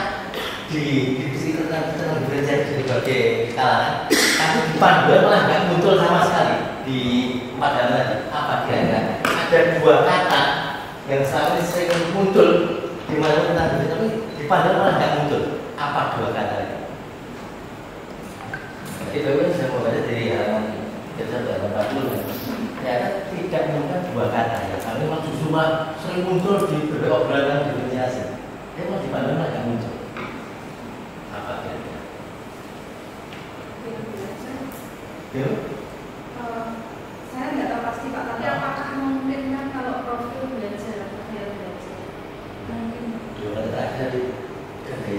di diskusi tentang diferensiasi di berbagai kalangan, tapi di panduan malah nggak muncul sama sekali di pandangan. Apa kira-kira ada 2 kata yang selama ini sering muncul di mana tentang diferensiasi, tapi di panduan malah nggak muncul. Apa 2 kata itu? Itu kan saya membaca dari halaman 40. Ternyata tidak menemukan 2 kata ya. Kami memang justru sering muncul di beberapa obrolan diferensiasi. Tapi mau di pandangan nggak muncul. Apa kira-kira? Ya? Saya nggak tahu pasti Pak, tapi apakah memungkinkan kalau profil belajar atau gaya belajar? Mungkin. Dua kata terakhir di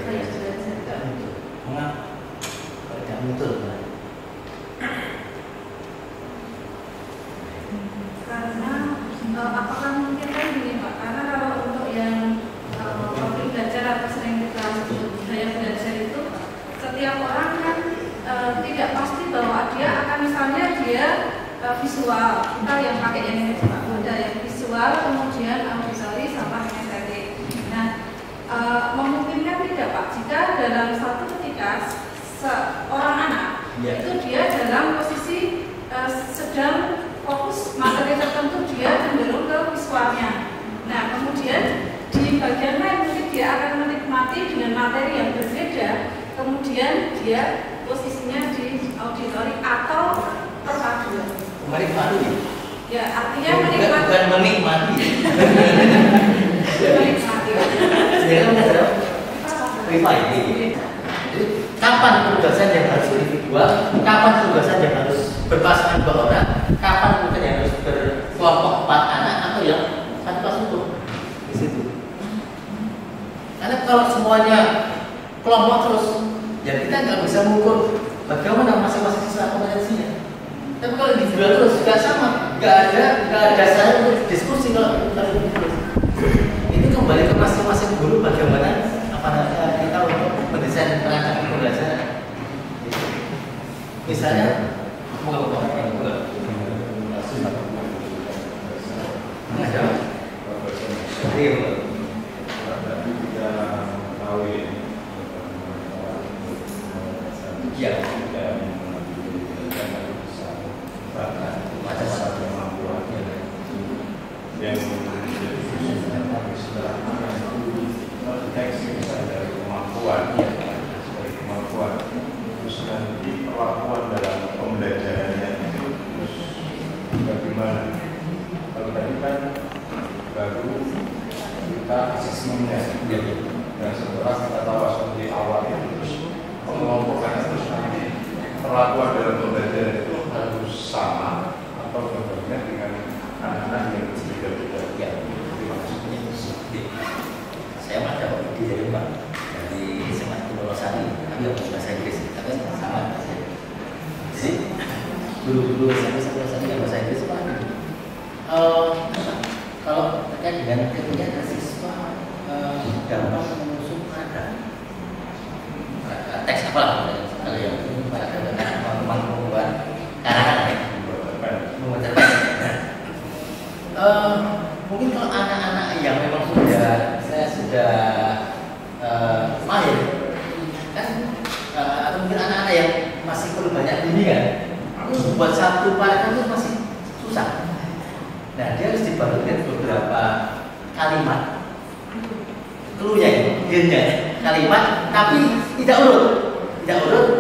Gaya belajar. tidak muncul. Mengapa? Kalau tidak muncul, kan? Karena apakah mungkin kan gini Pak? Karena kalau untuk yang profil belajar atau sering kita sebut gaya belajar itu, setiap orang kan tidak pasti bahwa dia akan misalnya dia visual, kita yang pakai yang ini Pak, ada yang visual, kemudian auditory sama kinestetik. Nah, memungkinkan tidak Pak jika dalam satu ketika seorang anak itu dia dalam posisi sedang fokus materi tertentu, dia cenderung ke visualnya. Nah, kemudian di bagian lain mungkin dia akan menikmati dengan materi yang berbeda, kemudian dia posisinya di auditori atau perpaduan. Menikmati. Ya, artinya menikmati. Bukan menikmati. Menikmati. Sebenarnya mengajar private. Jadi kapan penugasan yang harus individual, kapan penugasan yang harus berpasangan 2 orang, kapan penugasan yang harus berkelompok 4 anak atau yang satu kelas utuh di situ. Karena kalau semuanya kelompok terus, ya kita nggak bisa mengukur bagaimana masing-masing siswa kompetensinya. Tapi kalau individual terus juga sama, nggak ada saya untuk diskusi kalau ini kembali ke masing-masing guru bagaimana kita untuk mendesain perangkat pembelajaran. Misalnya, perlakuan dalam pembelajaran itu guru-guru SMP yang bahasa Inggris Pak. Kalau terkait dengan kemudian siswa gampang mengusung ada teks apa lah kalau yang membuat karangan mungkin kalau anak-anak yang memang sudah mahir kan atau mungkin anak-anak yang masih perlu banyak bimbingan buat satu paragraf itu masih susah. Nah, dia harus dibantu dengan beberapa kalimat clue-nya, kalimat tapi tidak urut.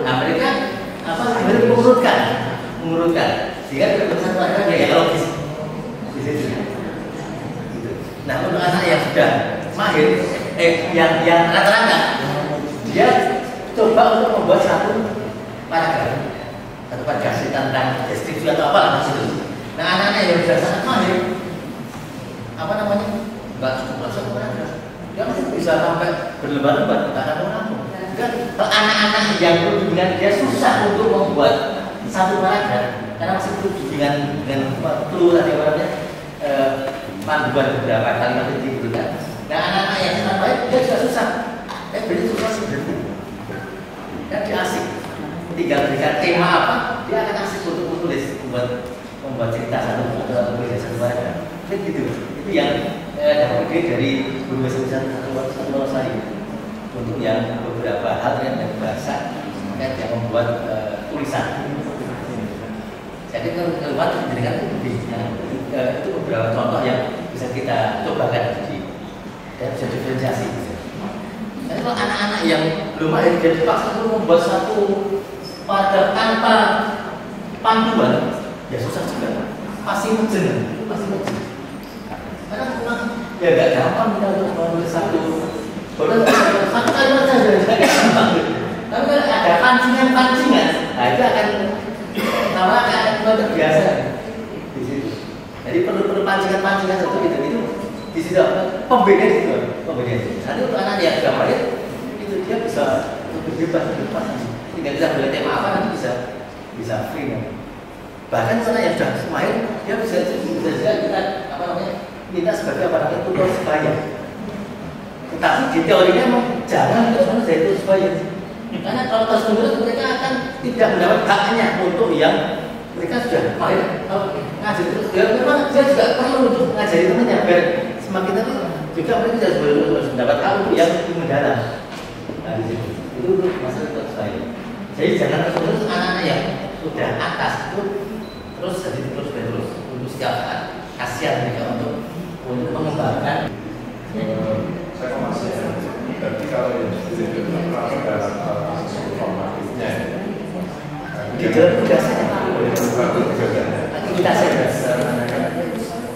Nah, mereka mengurutkan sehingga keputusan mereka yang logis. Nah, untuk anak yang sudah mahir, yang rata-rata dia coba untuk membuat satu paragraf tentang deskripsi atau apa itu. Nah, anak-anak yang sudah sangat mahir, nggak cukup satu paragraf, dia masih bisa sampai berlembar-lembar, nggak akan rampung. Kalau anak-anak yang bimbingan dia susah untuk membuat satu paragraf karena masih perlu bimbingan dengan clue tadi panduan beberapa kalimat yang diberikan. Nah, anak-anak yang sangat baik dia juga susah. Berarti susah sih berarti. Dan dia asik. Tinggal berikan tema apa, dia akan asik untuk menulis, membuat cerita satu paragraf. Gitu. Itu yang dapat ide dari guru bahasa satu saya untuk yang beberapa hal yang bahasa yang membuat tulisan. Jadi kalau keluar dengan itu beberapa contoh yang bisa kita cobakan dan bisa diferensiasi. Jadi kalau anak-anak yang belum ada dia dipaksa untuk membuat satu paragraf tanpa panduan, ya susah juga. Pasti menjen. Karena memang ya nggak gampang kita untuk menulis satu kalimat saja nggak gampang. Tapi kalau ada pancingan, nah itu akan terbiasa di situ. Jadi perlu pancingan satu gitu. Di situ pembeda itu. Nanti untuk anak yang sudah mahir itu dia bisa lebih bebas. Tinggal kita beli tema apa nanti bisa free. Bahkan anak yang sudah mahir dia bisa kita minta sebagai tutor sebaya. Tetapi di teorinya memang jangan untuk jadi tutor sebaya. Karena kalau terus-menerus mereka akan tidak mendapat haknya untuk yang mereka sudah mahir ngajar terus. Ya memang dia juga perlu untuk ngajari temannya biar semakin itu juga mereka harus mendapat hak untuk yang mendalam. Nah, di situ itu masalah tutor sebaya. Jadi jangan terus anak-anak yang sudah atas itu terus untuk setiap saat kasihan mereka untuk mengembangkan. Saya masih tapi kalau yang itu dalam kasus formatifnya di dalam tugasnya aktivitas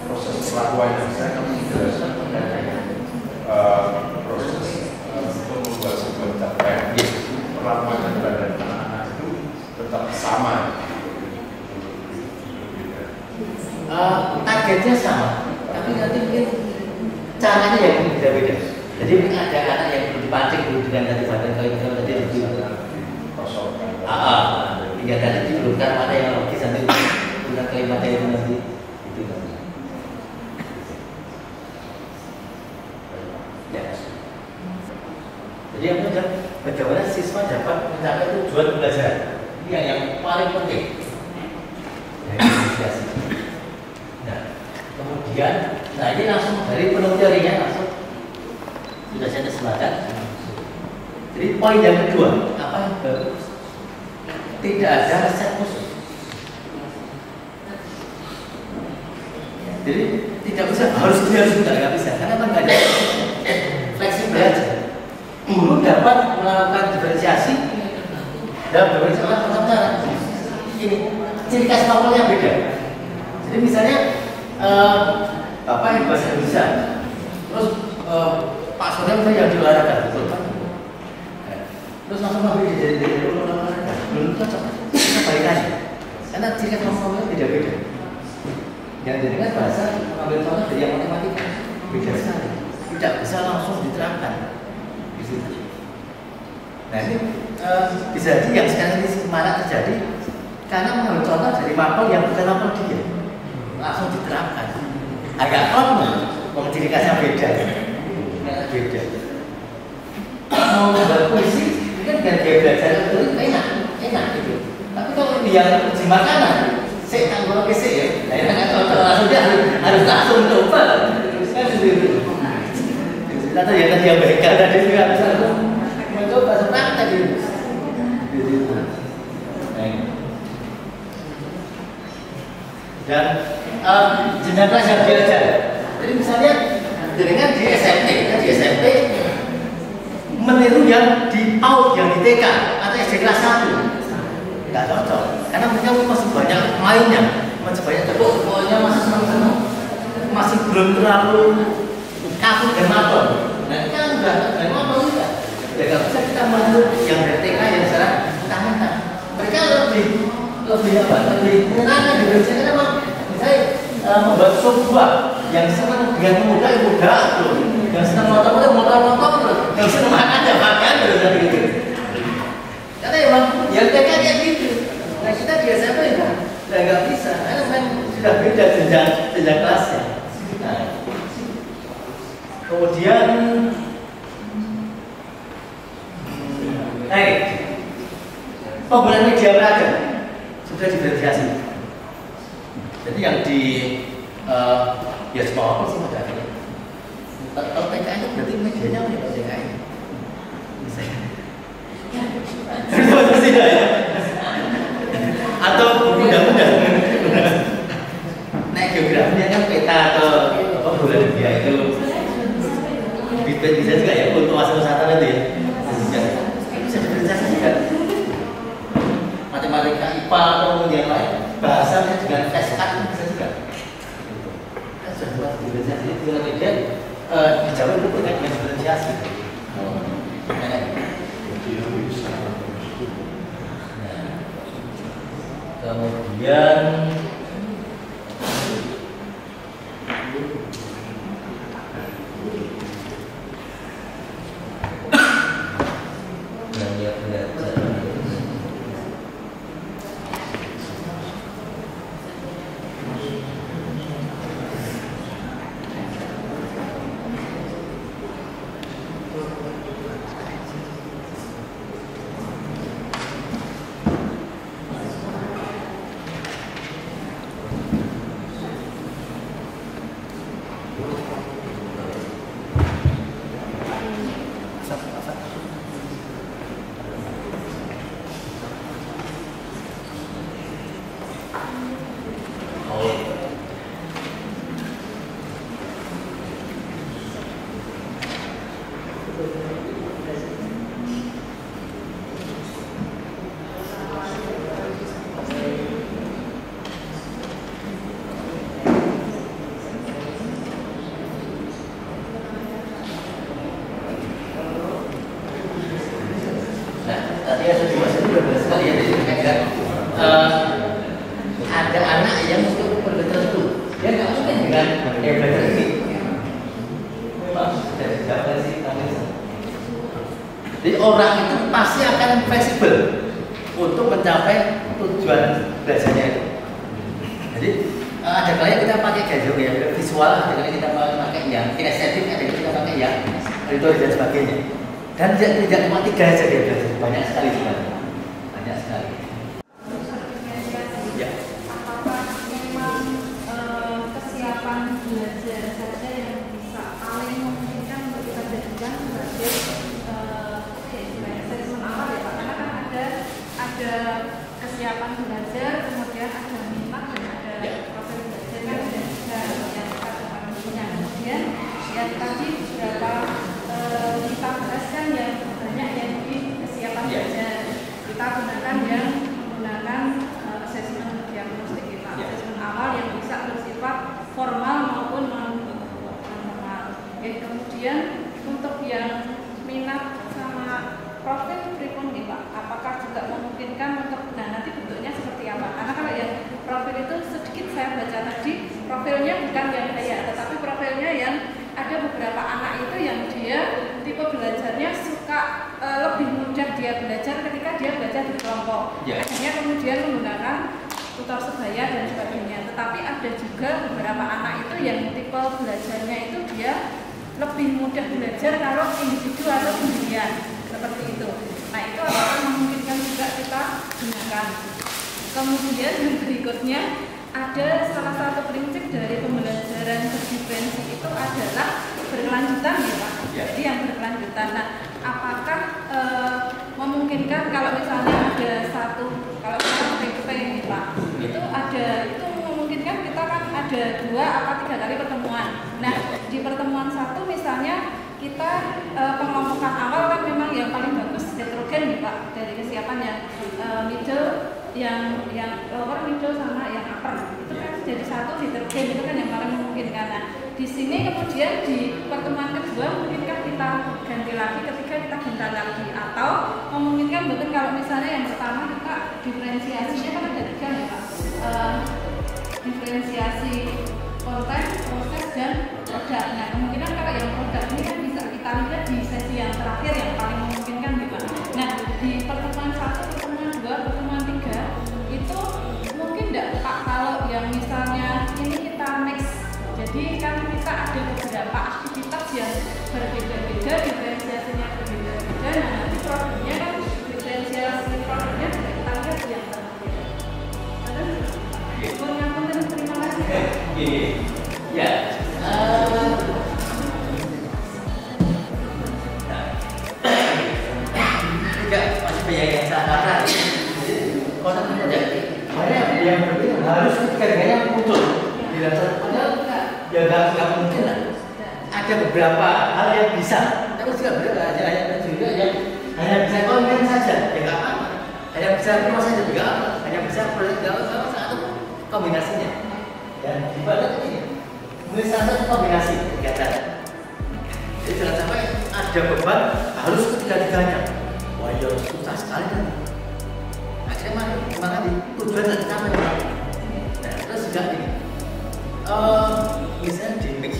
proses pelakuannya saya kan menjelaskan proses untuk membuat sebuah capaian perlakuan terhadap anak-anak itu tetap sama. Targetnya sama, tapi nanti mungkin caranya yang beda-beda. Jadi mungkin ada anak yang perlu dipancing dulu dengan tadi badan kalau tadi harus dipersoalkan. Hingga tadi diurutkan mana yang logis nanti dengan kalimatnya itu nanti itu. Ya. Jadi yang penting bagaimana siswa dapat mencapai tujuan belajar ini yang paling penting. Nah, kemudian, ini langsung dari penuh teorinya langsung sudah saya sepakat. Jadi poin yang kedua, apa yang baru? Tidak ada resep khusus. Jadi tidak bisa harus nggak bisa, karena memang nggak ada fleksibel aja. Guru dapat melakukan diferensiasi dan beberapa cara. Ini ciri khas novelnya beda. Jadi misalnya Bapak yang bahasa Indonesia, terus Pak Surya yang di olahraga, betul kan? Terus langsung ambil dari olahraga, belum cocok. Kita balik aja, karena ciri khas novelnya beda-beda. Yang jadi kan bahasa mengambil contoh dari yang matematika, beda sekali. Tidak bisa langsung diterapkan di situ. Nah ini bisa jadi yang sekarang ini malah terjadi karena mengambil contoh dari mapel yang bukan mapel dia, langsung diterapkan. Agak common, ciri khasnya beda. Beda. Mau membuat puisi, kan dengan dia belajar itu enak gitu. Tapi kalau dia uji makanan, saya tanggung ke ya, nggak cocok, langsung dia harus langsung coba. Kan sendiri. Atau yang tadi yang baik tadi juga harus mencoba sepraktek gitu. Dan jenjang kelas yang belajar. Jadi misalnya dengan di SMP meniru yang di PAUD, yang di TK atau SD kelas 1 nggak cocok, karena mereka masih banyak mainnya, masih banyak tepuk-tepuknya, masih senang-senang, masih belum terlalu kaku dan mapel. Nah ini kan nggak mapel juga. Ya nggak bisa kita meniru yang dari TK yang sekarang mentah-mentah. Mereka lebih menyenangkan diberikan apa? Saya membuat sebuah yang senang dengan muda tuh, yang senang motor, yang senang makan terus gitu. Karena emang yang TK kayak gitu. Nah kita biasa ya, nggak bisa, karena memang sudah beda jenjang kelasnya. Nah, kemudian, penggunaan media beragam sudah diferensiasi. Jadi yang di ya semua apa sih materinya? Kalau TKI itu berarti medianya apa ya TKI? Atau undang-undang. Nah geografinya kan peta atau apa bulan dia itu bisa juga ya untuk asal Nusantara itu ya. Bisa diferensiasi juga. Matematika IPA atau yang lain, bahasanya dengan FSK bisa juga. Kan sudah buat diferensiasi itu kemudian dijawab itu dengan diferensiasi. Kemudian ada anak yang untuk tertentu, dia nggak mungkin dengan belajar ini. Memang sudah dijaga sih kami. Jadi orang itu pasti akan fleksibel untuk mencapai tujuan belajarnya itu. Jadi ada kalanya kita pakai gadget ya visual, ada kalanya kita pakai yang kinestetik, ada kalanya kita pakai yang retorik dan sebagainya. Dan tidak cuma 3 saja dia belajar, banyak sekali juga. Banyak sekali. Ya. Apakah memang kesiapan belajar saja yang bisa paling memungkinkan untuk kita jadikan sebagai assessment awal ya Pak? Karena kan ada kesiapan belajar, kemudian ada minat dan ada profil belajar kan dan juga yang pada punya. Kemudian yang tadi beberapa kita bahas kan yang banyak yang di kesiapan belajar. Kita gunakan yang menggunakan assessment diagnostik kita, assessment awal yang bisa bersifat formal maupun non formal. Kemudian untuk yang minat sama profil pripun nih Pak, apakah juga memungkinkan untuk nanti bentuknya seperti apa? Karena kalau yang profil itu sedikit saya baca tadi profilnya bukan yang kayak, tetapi profilnya yang ada beberapa anak itu yang dia tipe belajarnya suka lebih mudah dia belajar ketika dia belajar di kelompok. Akhirnya kemudian menggunakan tutor sebaya dan sebagainya. Tetapi ada juga beberapa anak itu yang tipe belajarnya itu dia lebih mudah belajar kalau individu atau sendirian seperti itu. Nah itu akan memungkinkan juga kita gunakan. Kemudian yang berikutnya ada salah satu prinsip dari pembelajaran berdiferensi itu adalah berkelanjutan ya Pak. Jadi yang berkelanjutan. Nah apakah memungkinkan kalau misalnya ada satu, kalau misalnya PKP ini Pak, itu ada, itu memungkinkan kita kan ada 2 atau 3 kali pertemuan. Nah di pertemuan satu misalnya kita pengelompokan awal kan memang yang paling bagus heterogen nih Pak, dari kesiapan yang middle, yang lower, middle sama yang upper itu kan jadi satu heterogen, itu kan yang paling memungkinkan. Nah di sini kemudian di pertemuan kedua mungkinkah kita ganti lagi, ketiga kita ganti lagi, atau memungkinkan betul kalau misalnya yang pertama kita diferensiasinya kan ada 3 ya Pak, diferensiasi konten, proses, dan produk. Nah kemungkinan kalau yang produk ini kan bisa kita lihat di sesi yang terakhir yang paling memungkinkan gitu. Nah di pertemuan 1, pertemuan 2, pertemuan 3 itu mungkin tidak Pak kalau yang misalnya ini kita mix, jadi kan kita ada beberapa aktivitas yang berbeda-beda, diferensiasinya berbeda-beda. Nah nanti produknya kan diferensiasi produknya juga kita lihat yang berbeda. Terus terima kasih. Ya. Tidak masih banyak yang salah. Konsep saja. Mana yang berbeda harus ketiganya muncul. Tidak ya nggak mungkin lah. Ada beberapa hal yang bisa, tapi juga berbeda. Ada juga yang hanya bisa konten saja, ya nggak apa-apa. Hanya bisa proses saja juga, hanya bisa proses nggak satu kombinasinya. Dan di balik ini mulai satu kombinasi kegiatan. Jadi jangan sampai ada beban harus ketiga-tiganya. Wah ya susah sekali kan. Akhirnya malah tujuan tidak tercapai. Nah terus juga ini, misalnya di mix.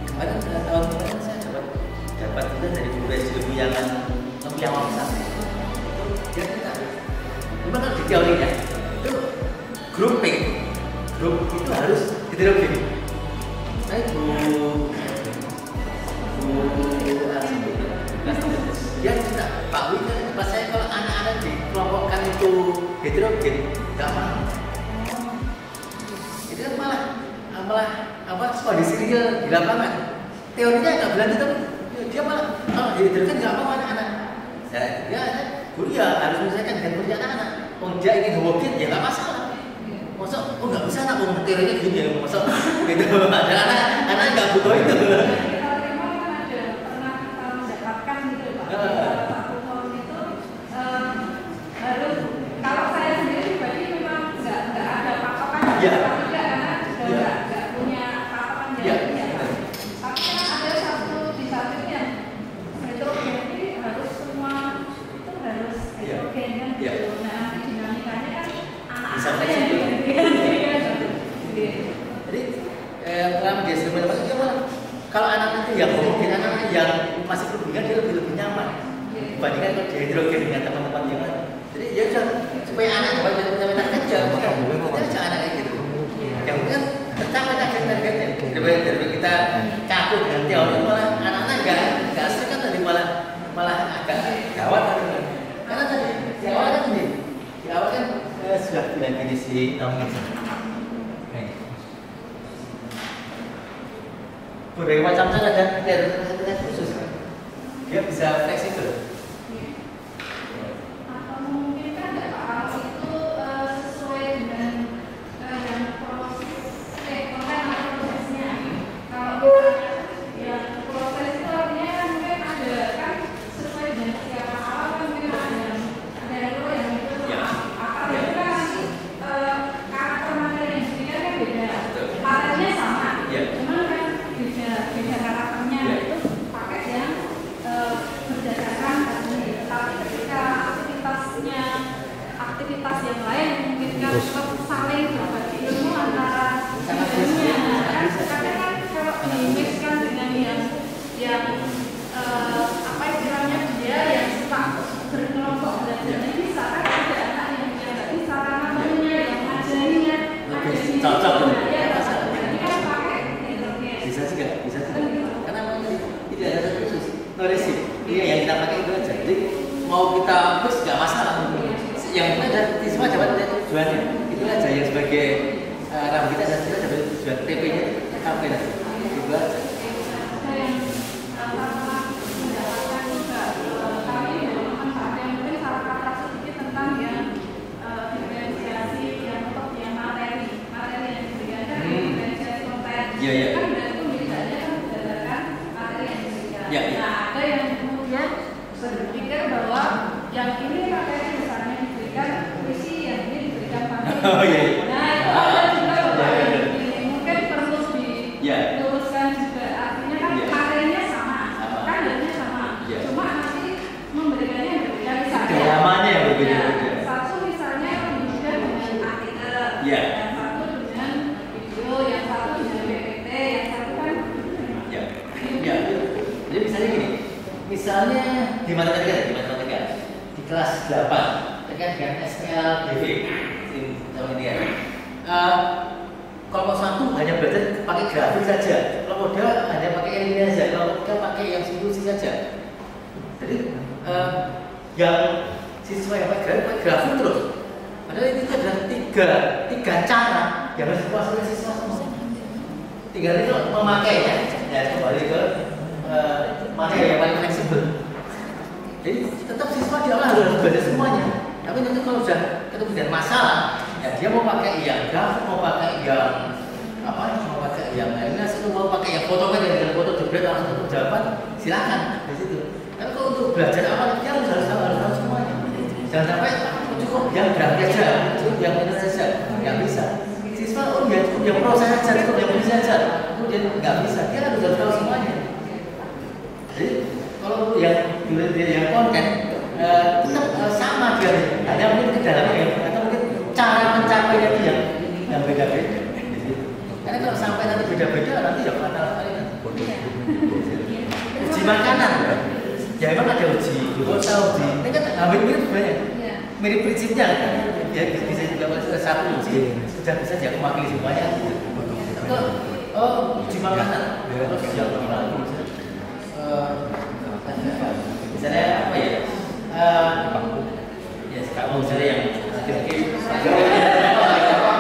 Kemarin tahun kemarin saya dapat kita dari guru SDM yang besar. Itu dia kita. Gimana di teorinya? Itu grouping. Grup itu harus heterogen. Saya dia cerita Pak Wi kan pas saya kalau anak-anak dikelompokkan itu heterogen nggak mau. Itu kan malah apa kondisi real di lapangan. Teorinya nggak berlanjut tapi dia malah kalau heterogen nggak mau anak-anak. Ya guru ya harus menyelesaikan dengan kerja anak-anak. Oh dia ingin homogen ya nggak masalah. Masa, oh nggak bisa nak materialnya gini ya, masa gitu ada anak nggak butuh itu. Kita terima kan ada pernah kita mendapatkan gitu Pak. Satu tahun itu harus kalau saya sendiri pribadi memang nggak ada patokan, tapi karena nggak punya patokan jalannya. Tapi kan ada di satu yang heterogen ini harus semua itu harus heterogen kan gitu. Nah nanti dinamikanya kan anak-anak yang jadi dalam dia kalau anak itu yang homogen, anak yang masih berhubungan dia lebih nyaman dibandingkan kalau dia heterogen dengan teman-teman yang lain. Jadi ya udah supaya anak dapat kerja, kita aja anaknya gitu. Yang kan tercapai targetnya. Daripada kita kaku dengan teori malah anak-anak nggak asik kan tadi malah agak gawat karena tadi di awal kan sudah bilang gini sih berbagai macam cara dan tidak khusus kan dia bisa fleksibel. Atau mungkin kan nggak kalau itu sesuai dengan yang proses konten atau prosesnya. Kalau ya proses itu artinya kan mungkin ada kan sesuai dengan siapa awal kan mungkin ada yang lo yang itu apa itu kan nanti karakter materi yang diberikan kan beda. Materinya sama, cuman kan beda karakternya itu pakai yang berdasarkan tapi ketika aktivitas yang lain memungkinkan untuk saling berbagi ilmu antara keduanya. Kadang kan kalau dimixkan dengan yang apa istilahnya dia yang suka berkelompok belajarnya bisa kan ada anak yang nggak bisa karena temennya yang ngajar sebagai RAM kita saja dapat tujuan TP-nya apa ya? Juga mendapatkan juga kami menemukan ada yang mungkin salah kata sedikit tentang yang diferensiasi yang untuk yang materi yang diberikan kan diferensiasi konten kan dari pembelajarannya kan berdasarkan materi yang diberikan. Nah ada yang kemudian berpikir bahwa yang ini materi misalnya diberikan puisi, yang ini diberikan materi. Nah itu ada juga beberapa yang mungkin perlu diluruskan juga, artinya kan materinya sama, kan datanya sama, cuma nanti memberikannya yang berbeda misalnya. kedalamannya yang berbeda-beda. Satu misalnya pendidikan dengan artikel, yang satu dengan video, yang satu dengan PPT, yang satu kan. Jadi misalnya gini, misalnya di matematika di kelas 8 terkait dengan SPLDV ini ya. Kalau satu hanya belajar pakai grafik saja, kalau modal hanya pakai ini saja, kalau kita pakai yang simulasi saja. Jadi yang siswa yang pakai grafik terus. Padahal itu adalah tiga cara yang harus dikuasai oleh siswa semua. Tinggal itu memakainya, ya kembali ke materi yang paling fleksibel. Jadi tetap siswa dia harus belajar semuanya. Tapi nanti kalau sudah ketemu dengan masalah, ya dia mau pakai yang grafik, mau pakai yang mau pakai yang lainnya, mau pakai yang foto kan dengan foto jebret langsung untuk jawaban, silakan di situ. Tapi kalau untuk belajar apa dia harus tahu semuanya. Jangan sampai cukup yang grafik aja, cukup yang ini saja, nggak bisa. Siswa ya cukup yang proses saja, cukup yang ini saja, kemudian nggak bisa. Dia harus tahu semuanya. Jadi kalau yang konten tetap sama dia, hanya mungkin kedalamannya atau mungkin cara mencapainya itu yang beda-beda. Karena kalau sampai nanti beda-beda nanti ya fatal sekali nanti. Uji makanan, ya memang ada uji, uji. Ini kan hampir mirip sebenarnya, mirip prinsipnya kan. Ya bisa juga satu uji sudah bisa dia mewakili semuanya. Kalau uji makanan, terus yang lain misalnya apa ya? Ya sekarang misalnya yang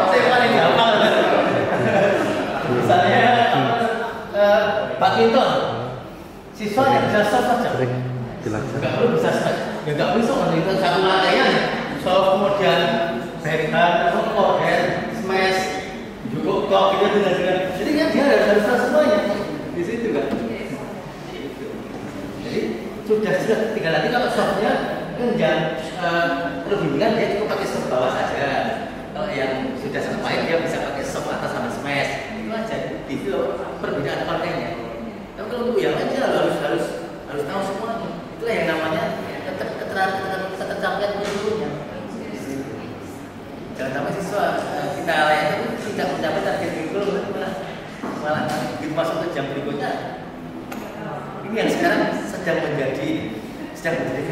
saya paling gampang misalnya badminton, siswa yang bisa solve saja, nggak perlu bisa solve, ya nggak perlu solve itu satu materinya solve kemudian backhand, forehand, smash, juga kok gitu dengan jadi kan dia harus tahu semuanya di situ kan. Sudah tinggal nanti kalau softnya kan jangan bimbingan dia cukup pakai soft bawah saja. Kalau yang sudah sampai dia bisa pakai soft atas sama smash itu aja. Itu perbedaan kontennya. Tapi kalau untuk yang lain dia harus tahu semuanya. Itulah yang namanya ketercapaian kurikulumnya. Jangan sampai siswa kita layak itu tidak mencapai target kurikulum malah begitu masuk ke jam berikutnya. Ini yang sekarang sedang menjadi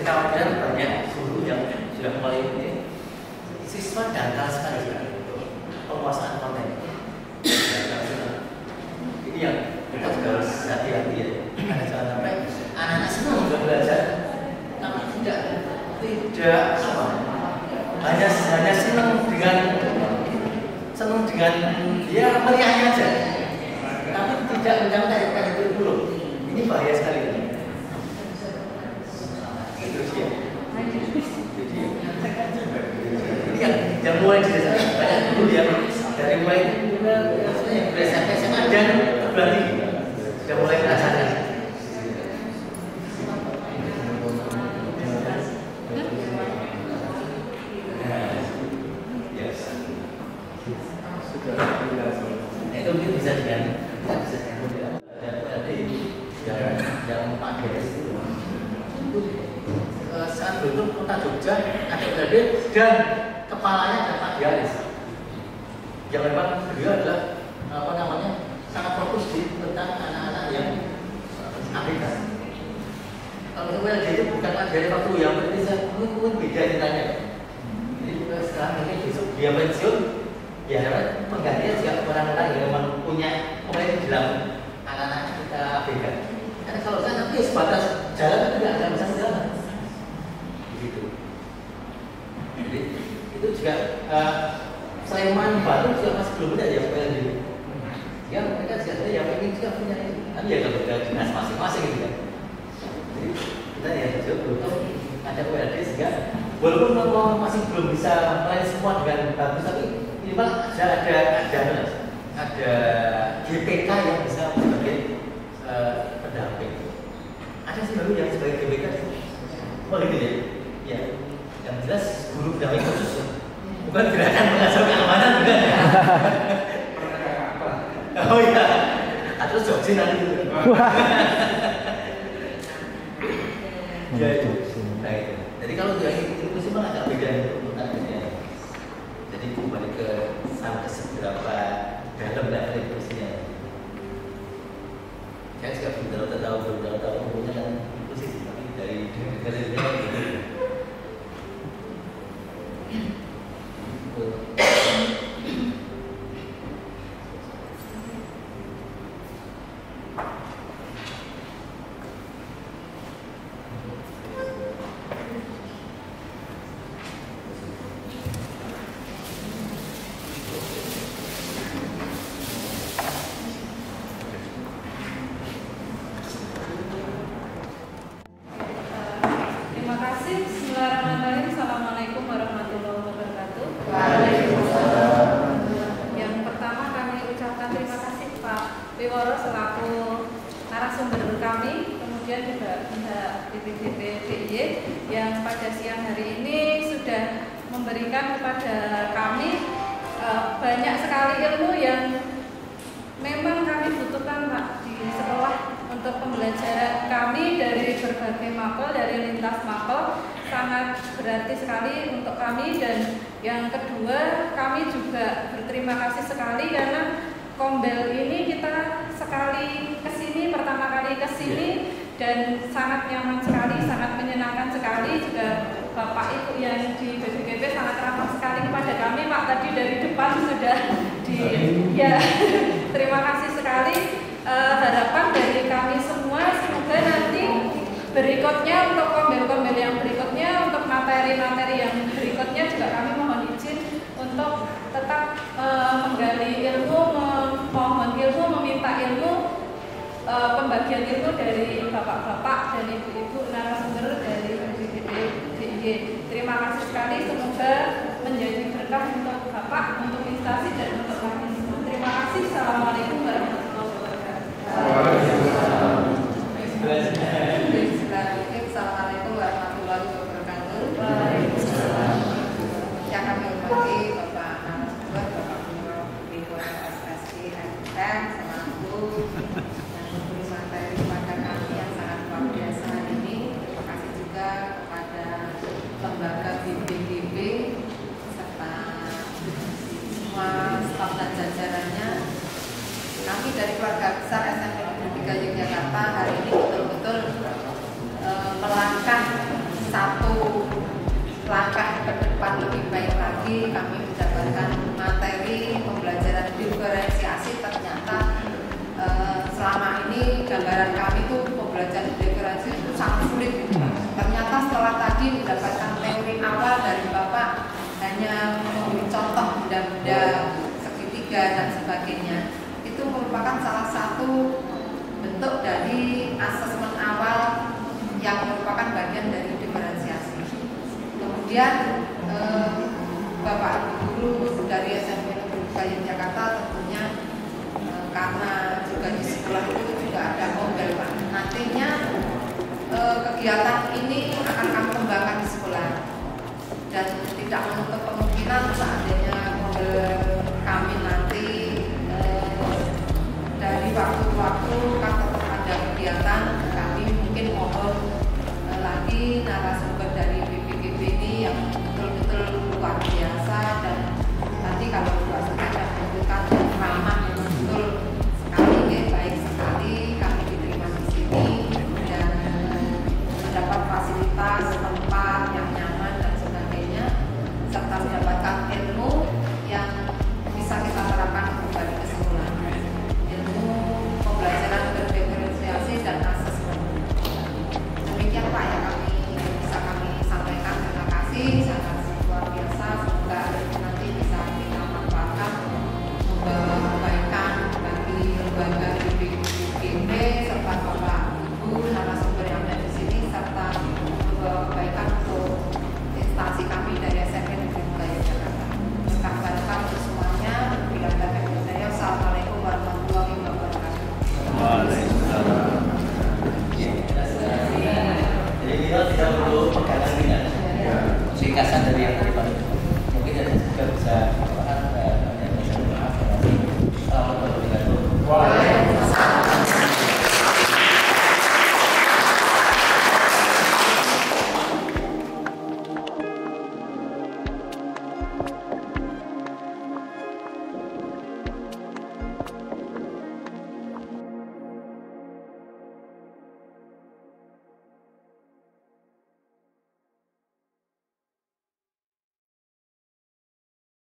kekhawatiran banyak guru yang sudah mulai ini. Siswa dangkal sekali untuk penguasaan konten. Ini yang kita juga harus hati-hati ya. Karena jangan sampai anak-anak senang juga belajar, tapi tidak hanya senang dengan dia meriahnya aja, tapi tidak mencapai target kurikulum. Ini bahaya sekali. Itu dia. Ini yang mulai dirasakan banyak dulu ya, dari mulai yang SMP SMA dan berarti sudah mulai merasakan. Itu mungkin bisa dengan yang pakai saat bentuk kota Jogja ada UTB dan kepalanya ada Pak Dialis yang memang beliau adalah sangat fokus tentang anak-anak yang ABK. Kalau ULD itu bukan Pak Dialis waktu yang mungkin beda ceritanya. Jadi sekarang ini besok dia pensiun, ya penggantinya juga orang-orang yang memang punya kompetensi dalam anak-anak kita ABK. Karena kalau saya nanti sebatas jalan tidak akan bisa jalan. Begitu. Jadi itu juga Sleman, Batu juga masih belum ada yang PLD. Ya mereka juga yang ingin juga punya itu. Kan ya kalau ada dinas masing-masing gitu kan. Jadi kita ya juga belum tahu ada PLD sehingga walaupun kalau masih belum bisa melayani semua dengan bagus, tapi minimal ada GPK yang bisa sebagai pendamping. Ada sih baru yang sebagai GPK. Oh gitu ya. Ya. Yang jelas guru pendamping khusus. Bukan gerakan mengajar keamanan bukan ya? Oh iya, atau joksin nanti itu. Ya itu. Nah itu. Jadi kalau yang itu sih malah agak beda untuk targetnya. Jadi kembali ke sampai seberapa dalam level inklusinya. Saya juga belum tahu umumnya kan inklusi, tapi dari negara-negara gitu. Berikutnya untuk kombel-kombel yang berikutnya, untuk materi-materi yang berikutnya juga kami mohon izin untuk tetap menggali ilmu, memohon ilmu, meminta ilmu, pembagian ilmu dari bapak-bapak dan ibu-ibu narasumber dari DIY. Terima kasih sekali, semoga menjadi berkah untuk bapak, untuk instansi dan untuk kami semua. Terima kasih. Assalamualaikum warahmatullahi wabarakatuh. Assalamualaikum warahmatullahi wabarakatuh. Yang kami hormati Bapak Narasumber, Bapak Gubernur PSSI MTM selaku yang memberi materi kepada kami yang sangat luar biasa hari ini. Terima kasih juga kepada lembaga BPGB serta semua staf dan jajarannya. Kami dari keluarga besar SMP Negeri 3 Yogyakarta hari ini betul-betul melangkah satu langkah ke depan lebih baik lagi. Kami mendapatkan materi pembelajaran diferensiasi. Ternyata selama ini gambaran kami itu pembelajaran diferensiasi itu sangat sulit. Ternyata setelah tadi mendapatkan teori awal dari Bapak, hanya memberi contoh benda-benda segitiga dan sebagainya, itu merupakan salah satu bentuk dari asesmen awal yang merupakan bagian dari diferensiasi. Kemudian Bapak Guru dari SMP Negeri 3 Yogyakarta tentunya karena juga di sekolah itu juga ada kombel Pak. Nantinya kegiatan ini akan kami kembangkan di sekolah dan tidak menutup kemungkinan seandainya kombel kami nanti dari waktu ke waktu kan tetap ada kegiatan, kami mungkin mohon lagi narasumber dari BPGB ini yang betul-betul luar biasa. Dan nanti kalau Bapak sudah menunjukkan ramah betul sekali, baik sekali kami diterima di sini dan mendapat fasilitas ringkasan